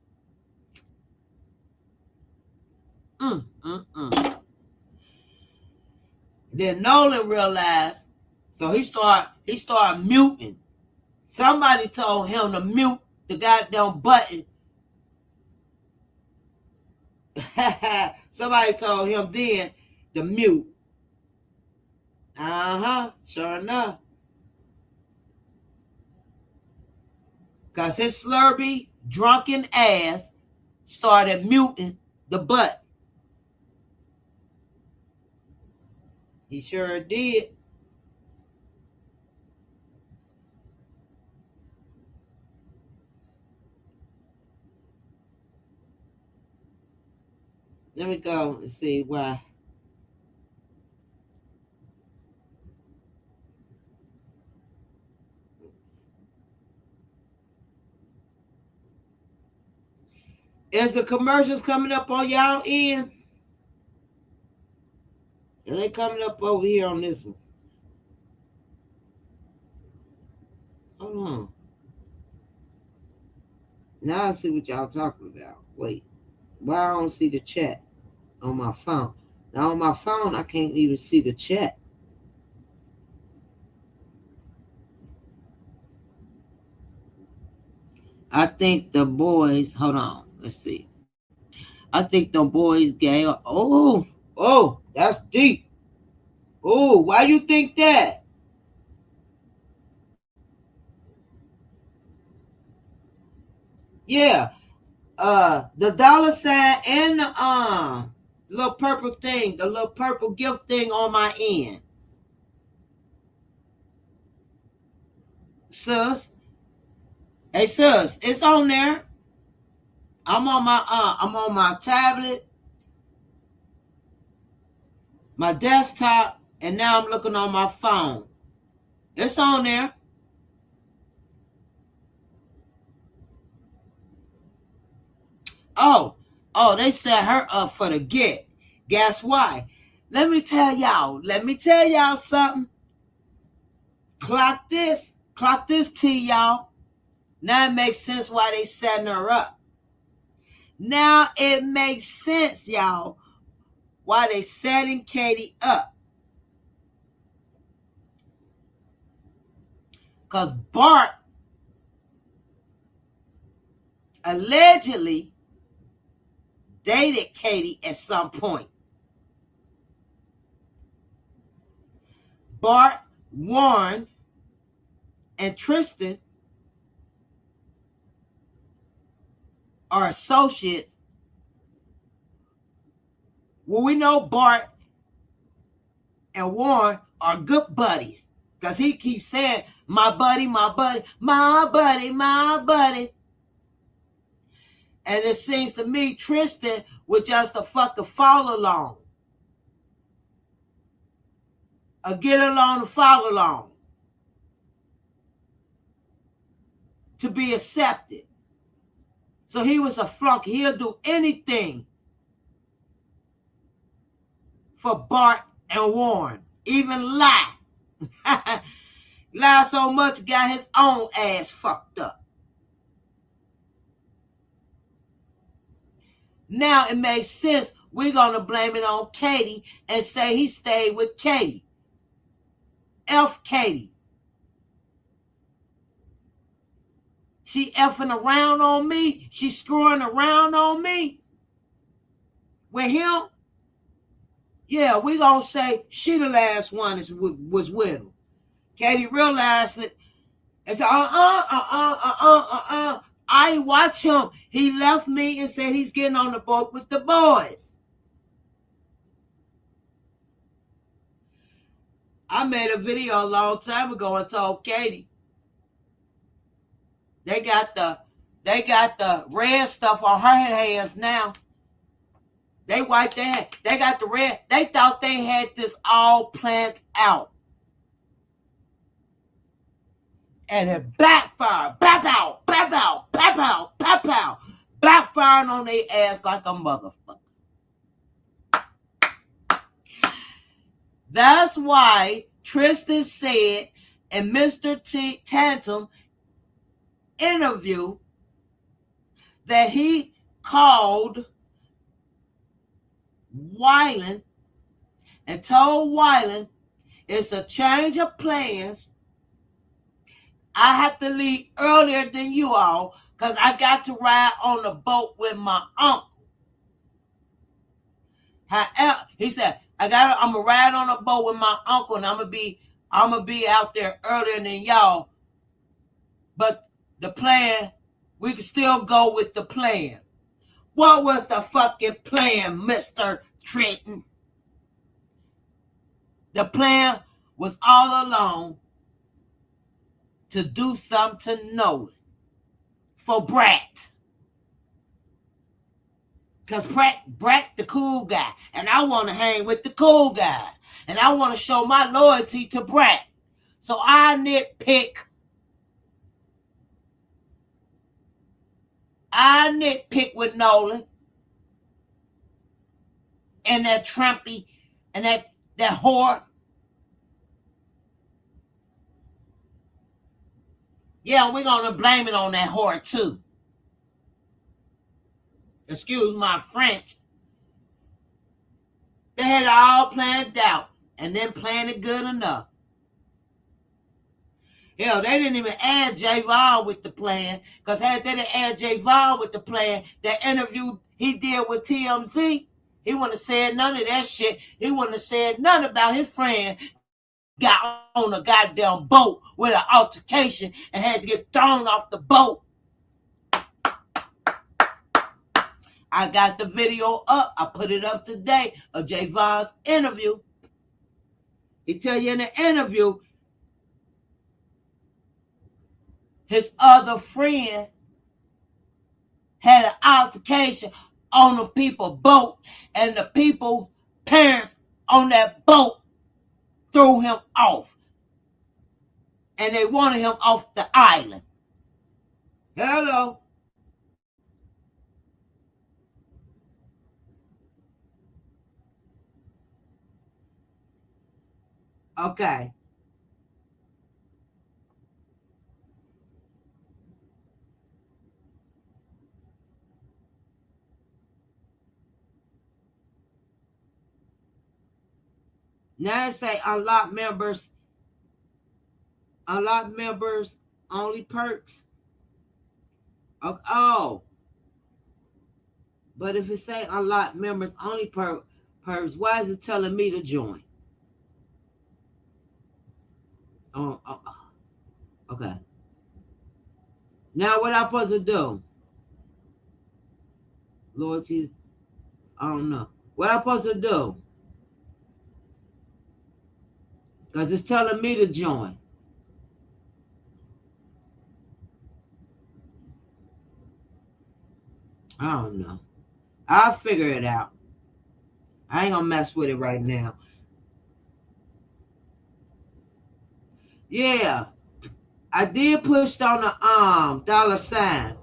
Then Nolan realized, so he started muting. Somebody told him to mute the goddamn button. Somebody told him then to mute. Sure enough. Because his slurpy, drunken ass started muting the button. He sure did. Let me go and see why. Is the commercials coming up on y'all end? Are they coming up over here on this one? Hold on. Now I see what y'all talking about. Wait. Why I don't see the chat on my phone? Now on my phone, I can't even see the chat. I think the boys, hold on, let's see. I think the boys gay. Oh, that's deep. Oh, why you think that? Yeah. The dollar sign and the little purple thing, the little purple gift thing on my end. Sus. Hey sus, it's on there. I'm on my tablet, my desktop, and now I'm looking on my phone. It's on there. Oh, they set her up for the get. Guess why? Let me tell y'all something. Clock this T, y'all. Now it makes sense why they setting her up. Now it makes sense, y'all, why they setting Katie up. Because Bart allegedly dated Katie at some point. Bart, Warren, and Tristan are associates. Well, we know Bart and Warren are good buddies because he keeps saying, my buddy, my buddy, my buddy, my buddy. And it seems to me Tristan was just a fucking follow along. A get along to follow along. To be accepted. So he was a flunky. He'll do anything for Bart and Warren. Even lie. Lie so much, got his own ass fucked up. Now it makes sense. We're going to blame it on Katie and say he stayed with Katie. F Katie. She effing around on me. She screwing around on me. With him. Yeah, we going to say she the last one was with him. Katie realized it and said, I watch him. He left me and said he's getting on the boat with the boys. I made a video a long time ago and told Katie they got the red stuff on her hands now. They wiped their hands. They got the red. They thought they had this all planned out. And it backfired. Bap out, bap out, bap out, bap out. Backfiring on their ass like a motherfucker. That's why Tristan said in Mr. Tantum interview that he called Wyland and told Wyland it's a change of plans. I have to leave earlier than you all because I got to ride on the boat with my uncle. However, he said, I'm gonna ride on a boat with my uncle and I'm gonna be out there earlier than y'all. But the plan, we can still go with the plan. What was the fucking plan, Mr. Trenton? The plan was all along to do something to Nolan for Brat. Because Brat the cool guy. And I want to hang with the cool guy. And I want to show my loyalty to Brat. So I nitpick with Nolan. And that Trumpy. And that whore. Yeah, we're going to blame it on that whore too. Excuse my French. They had it all planned out and then planned it good enough. Hell, they didn't even add Javon with the plan because had they didn't add Javon with the plan, that interview he did with TMZ, he wouldn't have said none of that shit. He wouldn't have said nothing about his friend got on a goddamn boat with an altercation and had to get thrown off the boat. I got the video up. I put it up today of Javon's interview. He tell you in the interview, his other friend had an altercation on the people's boat, and the people's parents on that boat threw him off. And they wanted him off the island. Hello. Okay. Now it say unlock members only perks. Oh. But if it say unlock members only perks, why is it telling me to join? Oh, okay. Now what I'm supposed to do? Loyalty, I don't know. What I'm supposed to do? Because it's telling me to join. I don't know. I'll figure it out. I ain't gonna mess with it right now. Yeah, I did push on the $.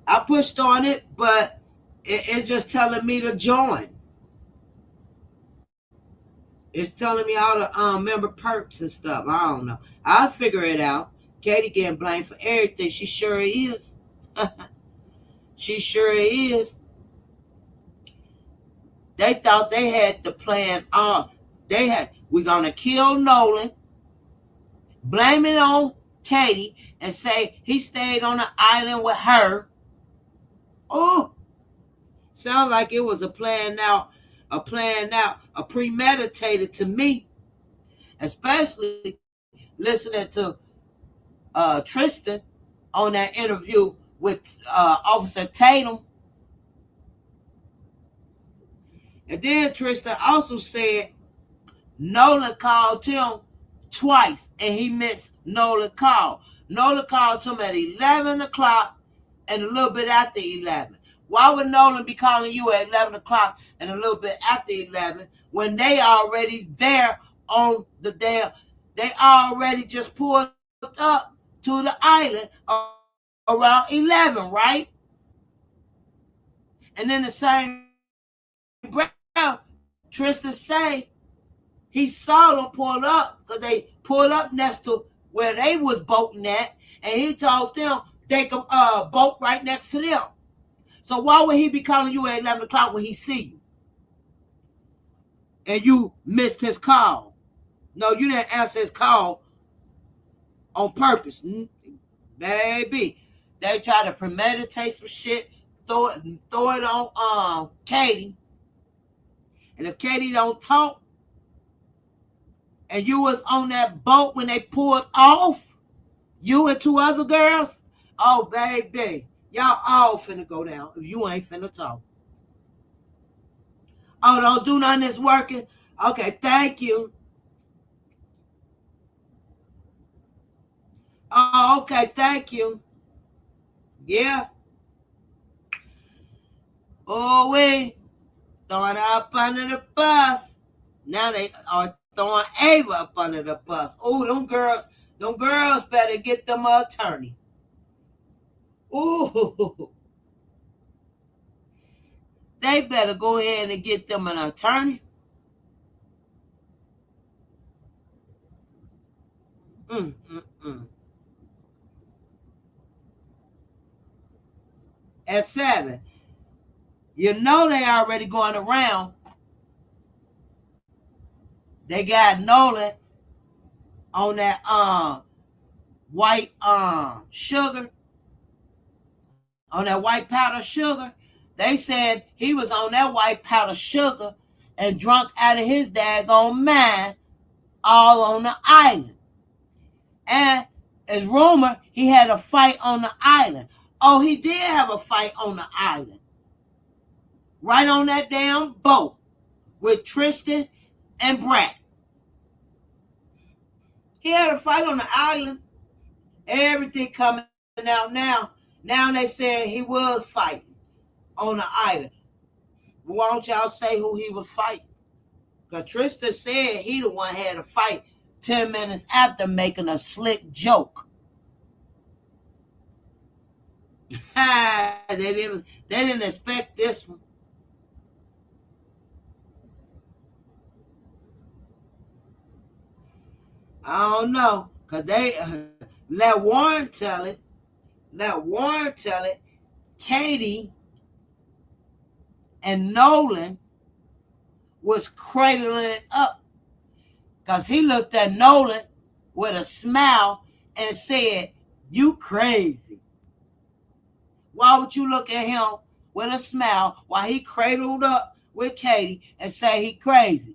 I pushed on it, but it's just telling me to join. It's telling me all the member perks and stuff. I don't know. I'll figure it out. Katie getting blamed for everything. She sure is. She sure is. They thought they had the plan. We're gonna kill Nolan, blame it on Katie, and say he stayed on the island with her. Oh, sounds like it was a premeditated to me, especially listening to Tristan on that interview with Officer Tatum. And then Tristan also said Nolan called him twice and he missed Nolan call. Nolan called him at 11 o'clock and a little bit after 11. Why would Nolan be calling you at 11 o'clock and a little bit after 11 when they already there on the damn, they already just pulled up to the island around 11, right? And then the same breath, Tristan say he saw them pull up because they pulled up next to where they was boating at, and he told them they could boat right next to them. So why would he be calling you at 11 o'clock when he see you? And you missed his call. No, you didn't answer his call on purpose. Baby, they try to premeditate some shit, throw it on Katie. And if Katie don't talk, and you was on that boat when they pulled off, you and two other girls, oh, baby, y'all all finna go down if you ain't finna talk. Oh, don't do nothing that's working? Okay, thank you. Oh, okay, thank you. Yeah. Oh, wait. Throwing her up under the bus. Now they are throwing Ava up under the bus. Oh, them girls better get them an attorney. Ooh. They better go ahead and get them an attorney. Mm, mm, mm. At 7. You know they already going around. They got Nolan on that white sugar, on that white powder sugar. They said he was on that white powder sugar and drunk out of his daggone mind all on the island. And it's rumored he had a fight on the island. Oh, he did have a fight on the island. Right on that damn boat with Tristan and Brad. He had a fight on the island. Everything coming out now. Now they saying he was fighting on the island. Why don't y'all say who he was fighting? Because Tristan said he the one had a fight 10 minutes after making a slick joke. They didn't expect this one. I don't know. Because they let Warren tell it. Katie and Nolan was cradling it up. Because he looked at Nolan with a smile and said, "You crazy." Why would you look at him with a smile while he cradled up with Katie and say he crazy?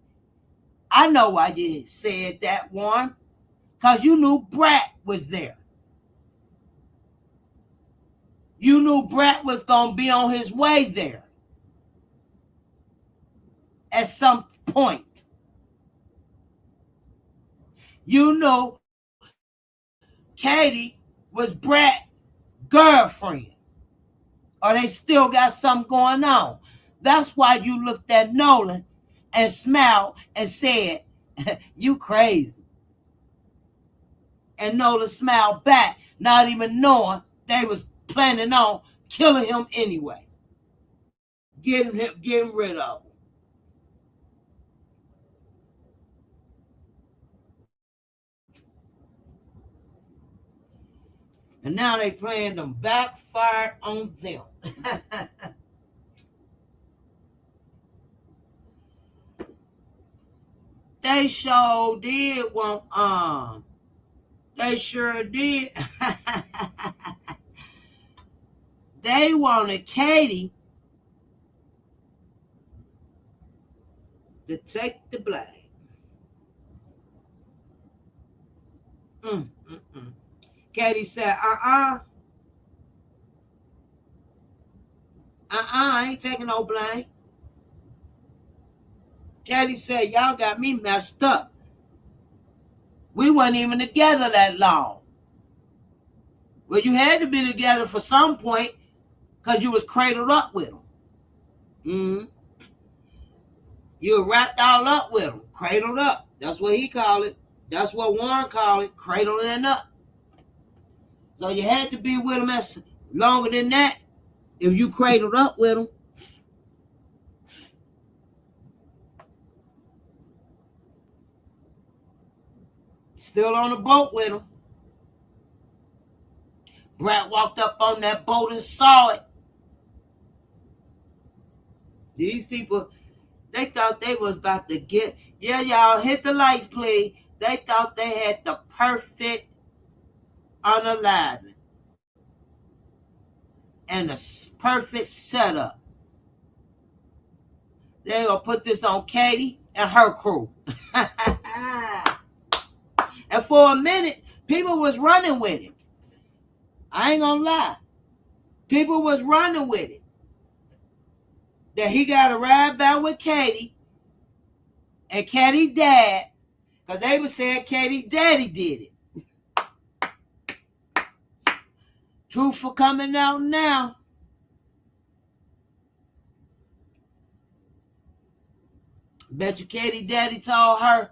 I know why you said that, Warren. Because you knew Brat was there. You knew Brat was going to be on his way there at some point. You know Katie was Brat's girlfriend. or they still got something going on. That's why you looked at Nolan and smiled and said, you crazy. And Nolan smiled back, not even knowing they was planning on killing him anyway. Getting rid of him. And now they playing them backfired on them. They sure did want They sure did. They wanted Katie to take the blame. Mm, mm, mm. Katie said, I ain't taking no blame. Katie said, y'all got me messed up. We weren't even together that long. Well, you had to be together for some point because you was cradled up with him. Mm-hmm. You were wrapped all up with him, cradled up. That's what he called it. That's what Warren called it, cradling up. So you had to be with him as longer than that if you cradled up with him. Still on the boat with him. Brad walked up on that boat and saw it. These people, they thought they was about to get, yeah, y'all, hit the light, please. They thought they had the perfect unalignment and the perfect setup. They gonna put this on Katie and her crew. And for a minute, people was running with it. I ain't gonna lie. People was running with it. That he got to ride back with Katie and Katie dad, because they were saying Katie daddy did it. Truth for coming out now. Bet you Katie daddy told her,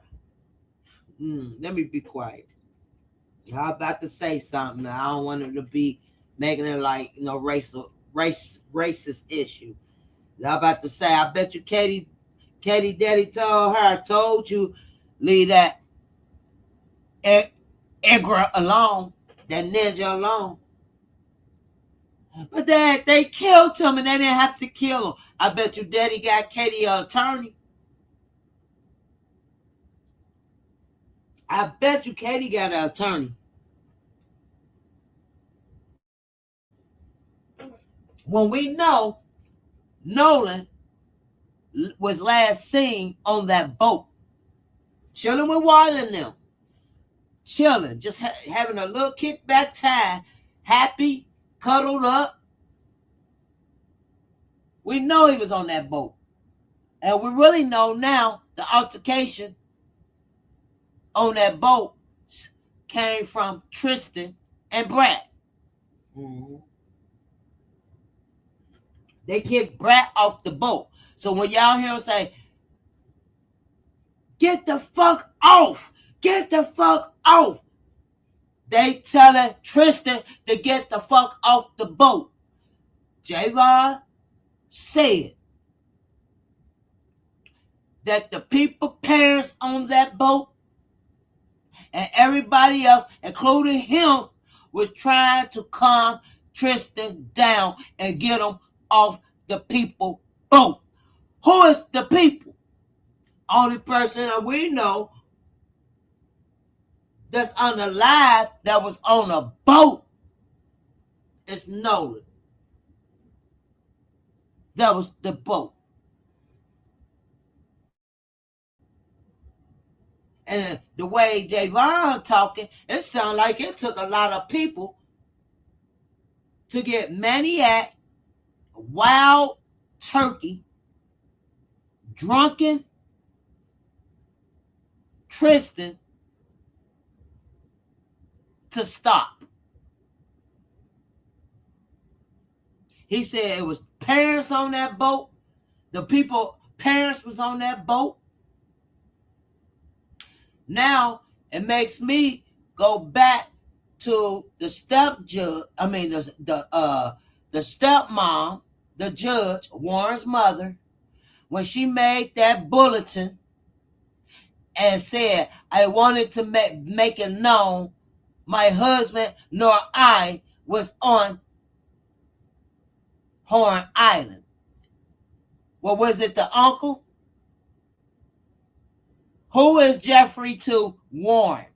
let me be quiet. I'm about to say something. I don't want it to be making it like, racist issue. I'm about to say, I bet you Katie daddy told her, I told you, leave that Egra alone, that ninja alone. But they killed him and they didn't have to kill him. I bet you daddy got Katie an attorney. I bet you Katie got an attorney. When we know Nolan was last seen on that boat, chilling with Wally and them, chilling, just having a little kickback time, happy, cuddled up. We know he was on that boat. And we really know now the altercation on that boat came from Tristan and Brad. Mm-hmm. They kicked Brad off the boat. So when y'all hear him say, get the fuck off, get the fuck off, they telling Tristan to get the fuck off the boat. Javon said that the people, parents on that boat, and everybody else, including him, was trying to calm Tristan down and get him off the people boat. Who is the people? Only person that we know that's unalive that was on a boat is Nolan. That was the boat. And the way Javon talking, it sounds like it took a lot of people to get Maniac, Wild Turkey, Drunken Tristan to stop. He said it was parents on that boat. The people, parents was on that boat. Now it makes me go back to the the stepmom, the judge, Warren's mother, when she made that bulletin and said, I wanted to make it known my husband nor I was on Horn Island. Well, was it the uncle? Who is Jeffrey to Warren?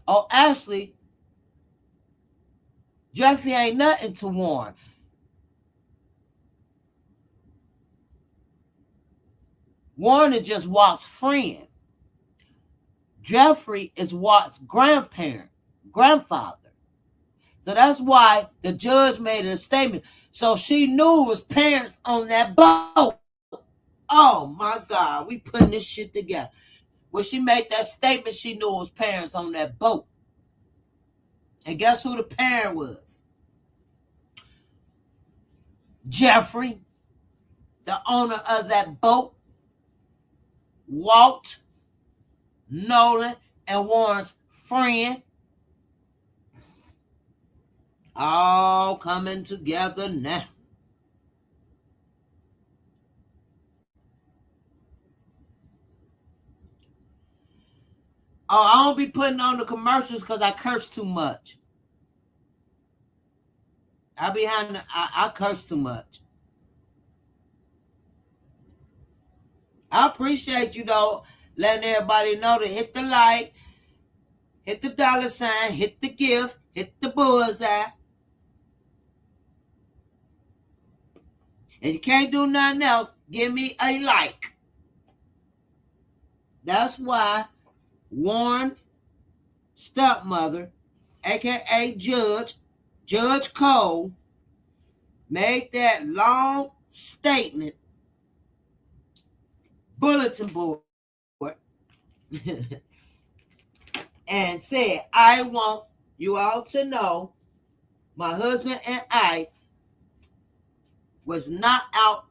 Oh, actually, Jeffrey ain't nothing to Warren. Warren is just Walt's friend. Jeffrey is Walt's grandfather. So that's why the judge made a statement. So she knew it was parents on that boat. Oh my God, we putting this shit together. When she made that statement, she knew it was parents on that boat. And guess who the parent was? Jeffrey, the owner of that boat, Walt, Nolan, and Warren's friend. All coming together now. Oh, I don't be putting on the commercials because I curse too much. I curse too much. I appreciate you though, letting everybody know to hit the like, hit the $, hit the gift, hit the bullseye. And you can't do nothing else, give me a like. That's why Warren stepmother, aka Judge Cole, made that long statement, bulletin board, and said, I want you all to know my husband and I was not out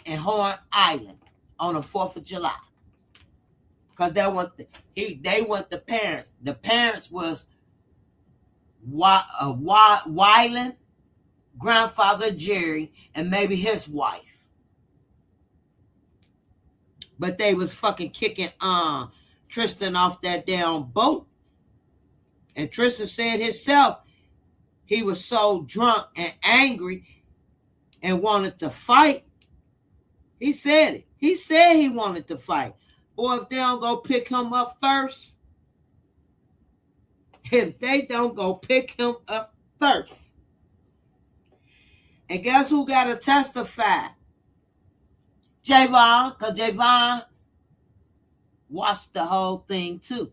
in Horn Island on the 4th of July. Because they want the parents. The parents was Wyland, grandfather Jerry, and maybe his wife. But they was fucking kicking Tristan off that damn boat. And Tristan said himself, he was so drunk and angry and wanted to fight. He said it. He said he wanted to fight. Or if they don't go pick him up first, and guess who got to testify? Javon, because Javon watched the whole thing too.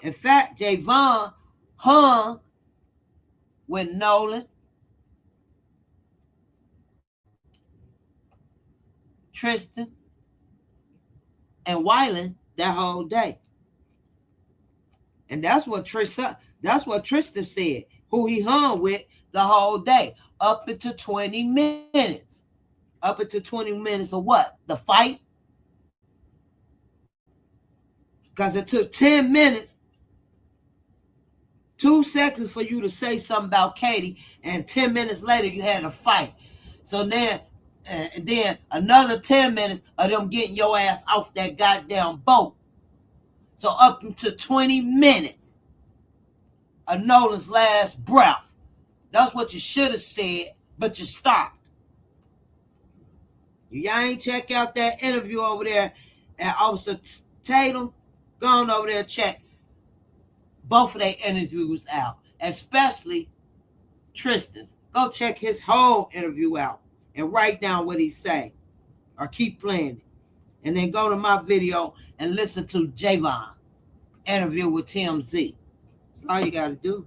In fact, Javon hung with Nolan, Tristan, and Wyland that whole day. And that's what Tristan said, who he hung with the whole day, up into 20 minutes. Up into 20 minutes of what? The fight? Because it took 10 minutes, 2 seconds for you to say something about Katie, and 10 minutes later you had a fight. So then another 10 minutes of them getting your ass off that goddamn boat. So up to 20 minutes of Nolan's last breath. That's what you should have said, but you stopped. Y'all ain't check out that interview over there at Officer Tatum. Go on over there and check both of their interviews out, especially Tristan's. Go check his whole interview out and write down what he say, or keep playing it. And then go to my video and listen to Javon interview with TMZ. That's all you got to do.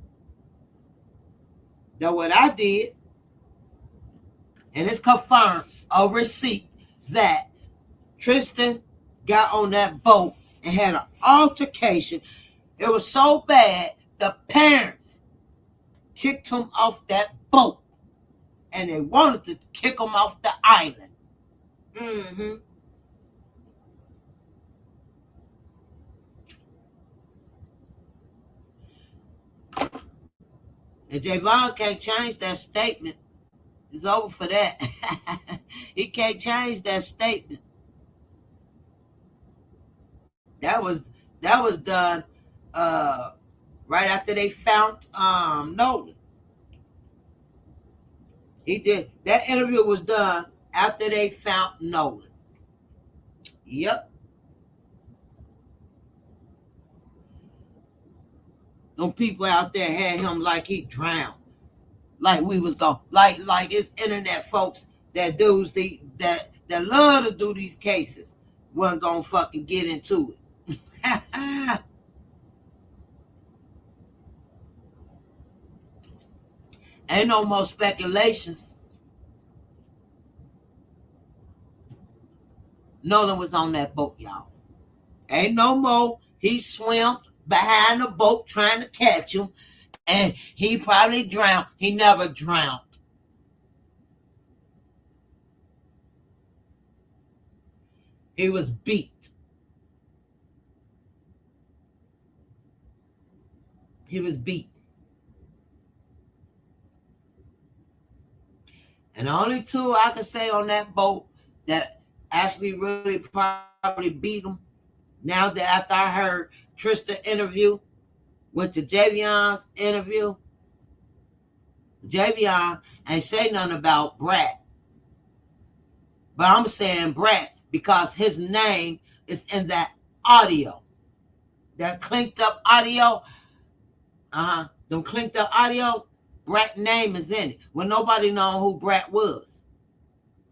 Now what I did, and it's confirmed, a receipt, that Tristan got on that boat and had an altercation. It was so bad, the parents kicked him off that boat, and they wanted to kick him off the island. Mm-hmm. And Javon can't change that statement. It's over for that. He can't change that statement. That was done uh, right after they found Nolan. He did that interview was done after they found Nolan. Yep. Them people out there had him like he drowned. Like we was going like it's internet folks that do that love to do these cases wasn't gonna fucking get into it. Ain't no more speculations. Nolan was on that boat, y'all. Ain't no more. He swam behind the boat trying to catch him, and he probably drowned. He never drowned. He was beat. He was beat. And the only two I could say on that boat that actually really probably beat him, now that after I heard Tristan interview, went to Javion's interview, Javion ain't say nothing about Brat. But I'm saying Brat because his name is in that audio. That clinked up audio. Them clinked up audio, Brat name is in it. When nobody know who Brat was.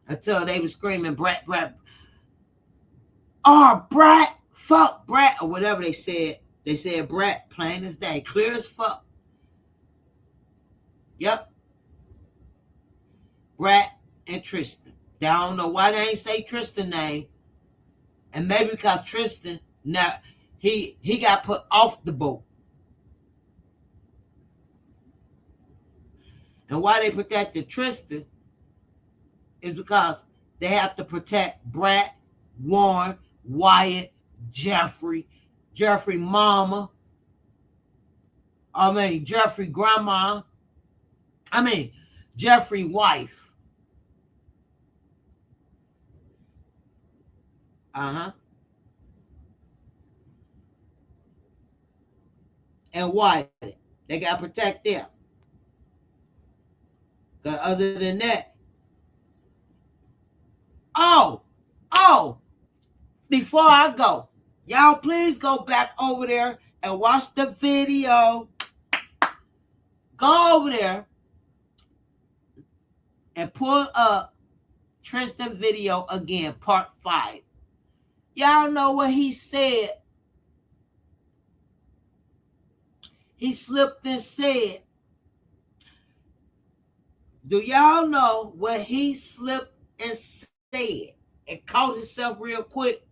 Until they was screaming Brat, Brat. Oh, Brat, fuck Brat, or whatever they said. They said Brat, plain as day, clear as fuck. Yep. Brat and Tristan. They don't know why they ain't say Tristan name. And maybe because Tristan, now he got put off the boat. And why they protected Tristan is because they have to protect Brat, Warren, Wyatt, Jeffrey mama. Jeffrey grandma. Jeffrey wife. And Wyatt. They got to protect them. Because other than that, before I go, y'all please go back over there and watch the video. Go over there and pull up Tristan video again, part 5. Y'all know what he said. He slipped and said, do y'all know what he slipped and said and caught himself real quick?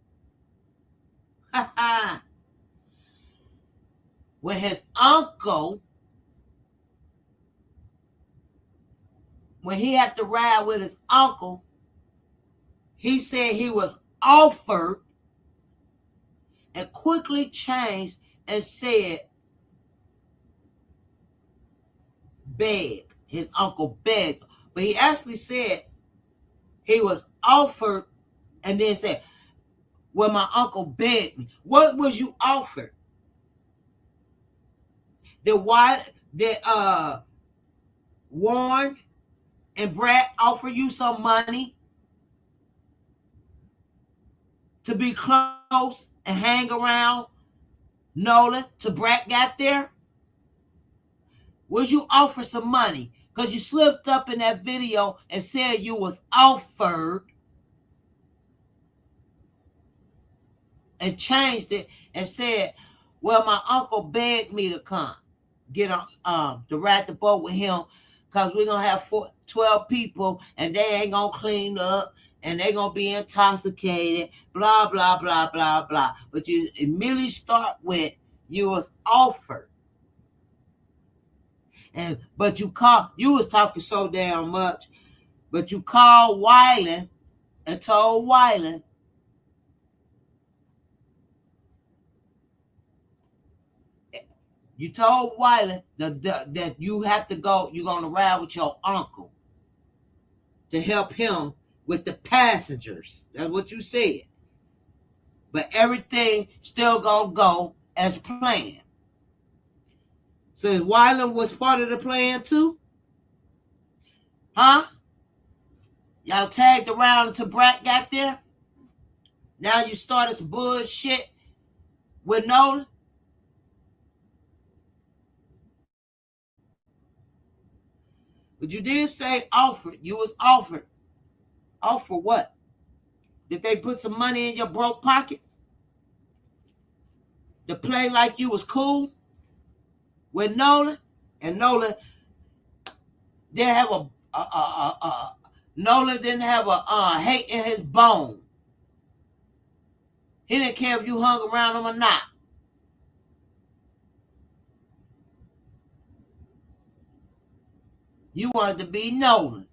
When his uncle, when he had to ride with his uncle, he said he was offered and quickly changed and said, beg. His uncle begged. But he actually said he was offered and then said, well, my uncle begged me. What was you offered? Did Warren and Brad offer you some money to be close and hang around Nolan till Brad got there? Was you offered some money? Because you slipped up in that video and said you was offered and changed it and said, well, my uncle begged me to come get on to ride the boat with him because we're going to have 12 people and they ain't going to clean up and they going to be intoxicated, blah, blah, blah, blah, blah. But you immediately start with you was offered. But you was talking so damn much, but you called Wyland and told Wyland that you have to go, you're gonna ride with your uncle to help him with the passengers. That's what you said. But everything still gonna go as planned. So Wyland was part of the plan too? Huh? Y'all tagged around until Brat got there? Now you started some bullshit with Nolan? But you did say offered. You was offered. Offer what? Did they put some money in your broke pockets? To play like you was cool with Nolan? And Nolan didn't have Nolan didn't have a hate in his bone. He didn't care if you hung around him or not. You wanted to be Nolan.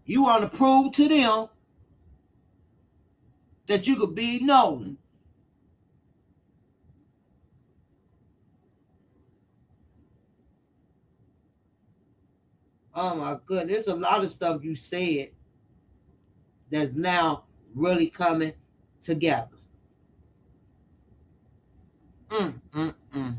You want to prove to them that you could be Nolan. Oh my goodness, there's a lot of stuff you said that's now really coming together. Mm, mm, mm.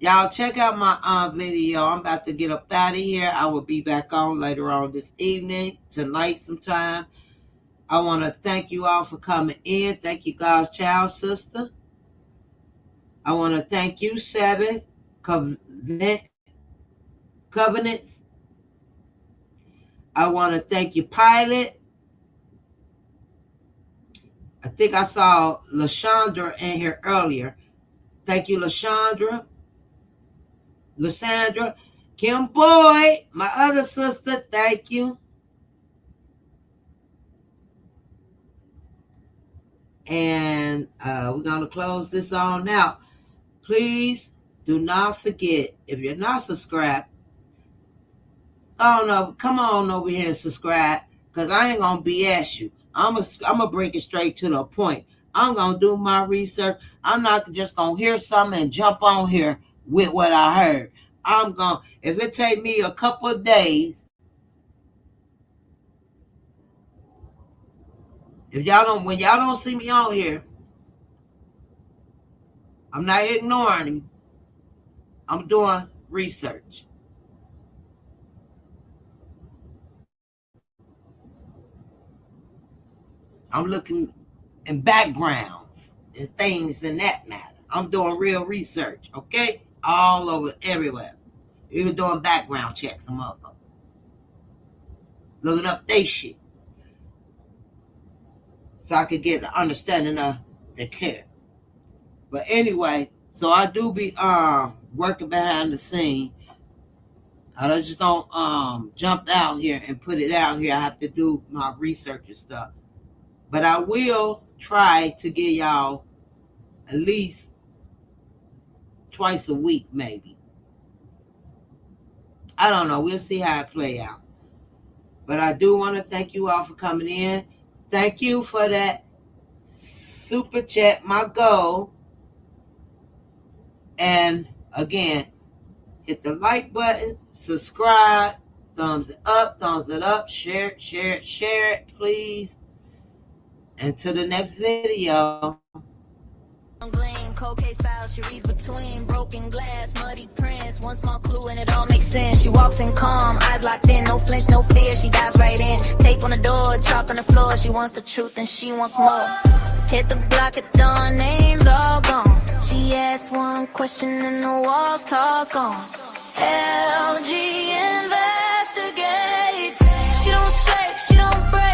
Y'all check out my video. I'm about to get up out of here. I will be back on later on this evening, tonight sometime. I want to thank you all for coming in. Thank you, God's child sister. I want to thank you, 7 Covenants. I want to thank you, Pilot. I think I saw LaShondra in here earlier. Thank you, Lysandra, Kim Boyd, my other sister, thank you. And we're going to close this on out. Please do not forget, if you're not subscribed, come on over here and subscribe, because I ain't going to BS you. I'm going to bring it straight to the point. I'm going to do my research. I'm not just going to hear something and jump on here with what I heard. If it take me a couple of days, when y'all don't see me on here, I'm not ignoring him. I'm doing research. I'm looking in backgrounds and things in that matter. I'm doing real research, okay? All over, everywhere. Even doing background checks, I'm up. Looking up they shit. So I could get an understanding of the care. But anyway, so I do be working behind the scene. I just don't jump out here and put it out here. I have to do my research and stuff. But I will try to give y'all at least twice a week, maybe. I don't know. We'll see how it play out. But I do want to thank you all for coming in. Thank you for that super chat, my goal. And again, hit the like button, subscribe, thumbs it up, share it, please. And to the next video. Gleam, cold case file, she reads between broken glass, muddy prints, one small clue and it all makes sense. She walks in calm, eyes locked in, no flinch, no fear, she dives right in. Tape on the door, chalk on the floor, she wants the truth and she wants more. Hit the block at dawn, names all gone. She asks one question and the walls talk on. LG investigates. She don't shake, she don't break.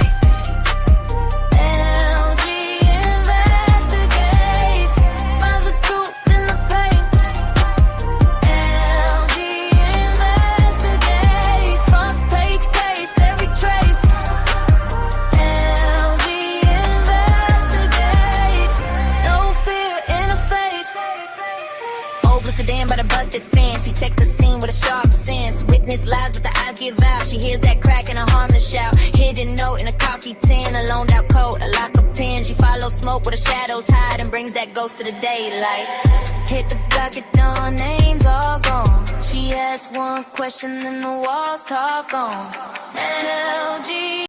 no harm to shout. Hidden note in a coffee tin, a loaned out coat, a lock of pin. She follows smoke where the shadows hide and brings that ghost to the daylight. Hit the block at dawn, names all gone. She asks one question and the walls talk on. NLG.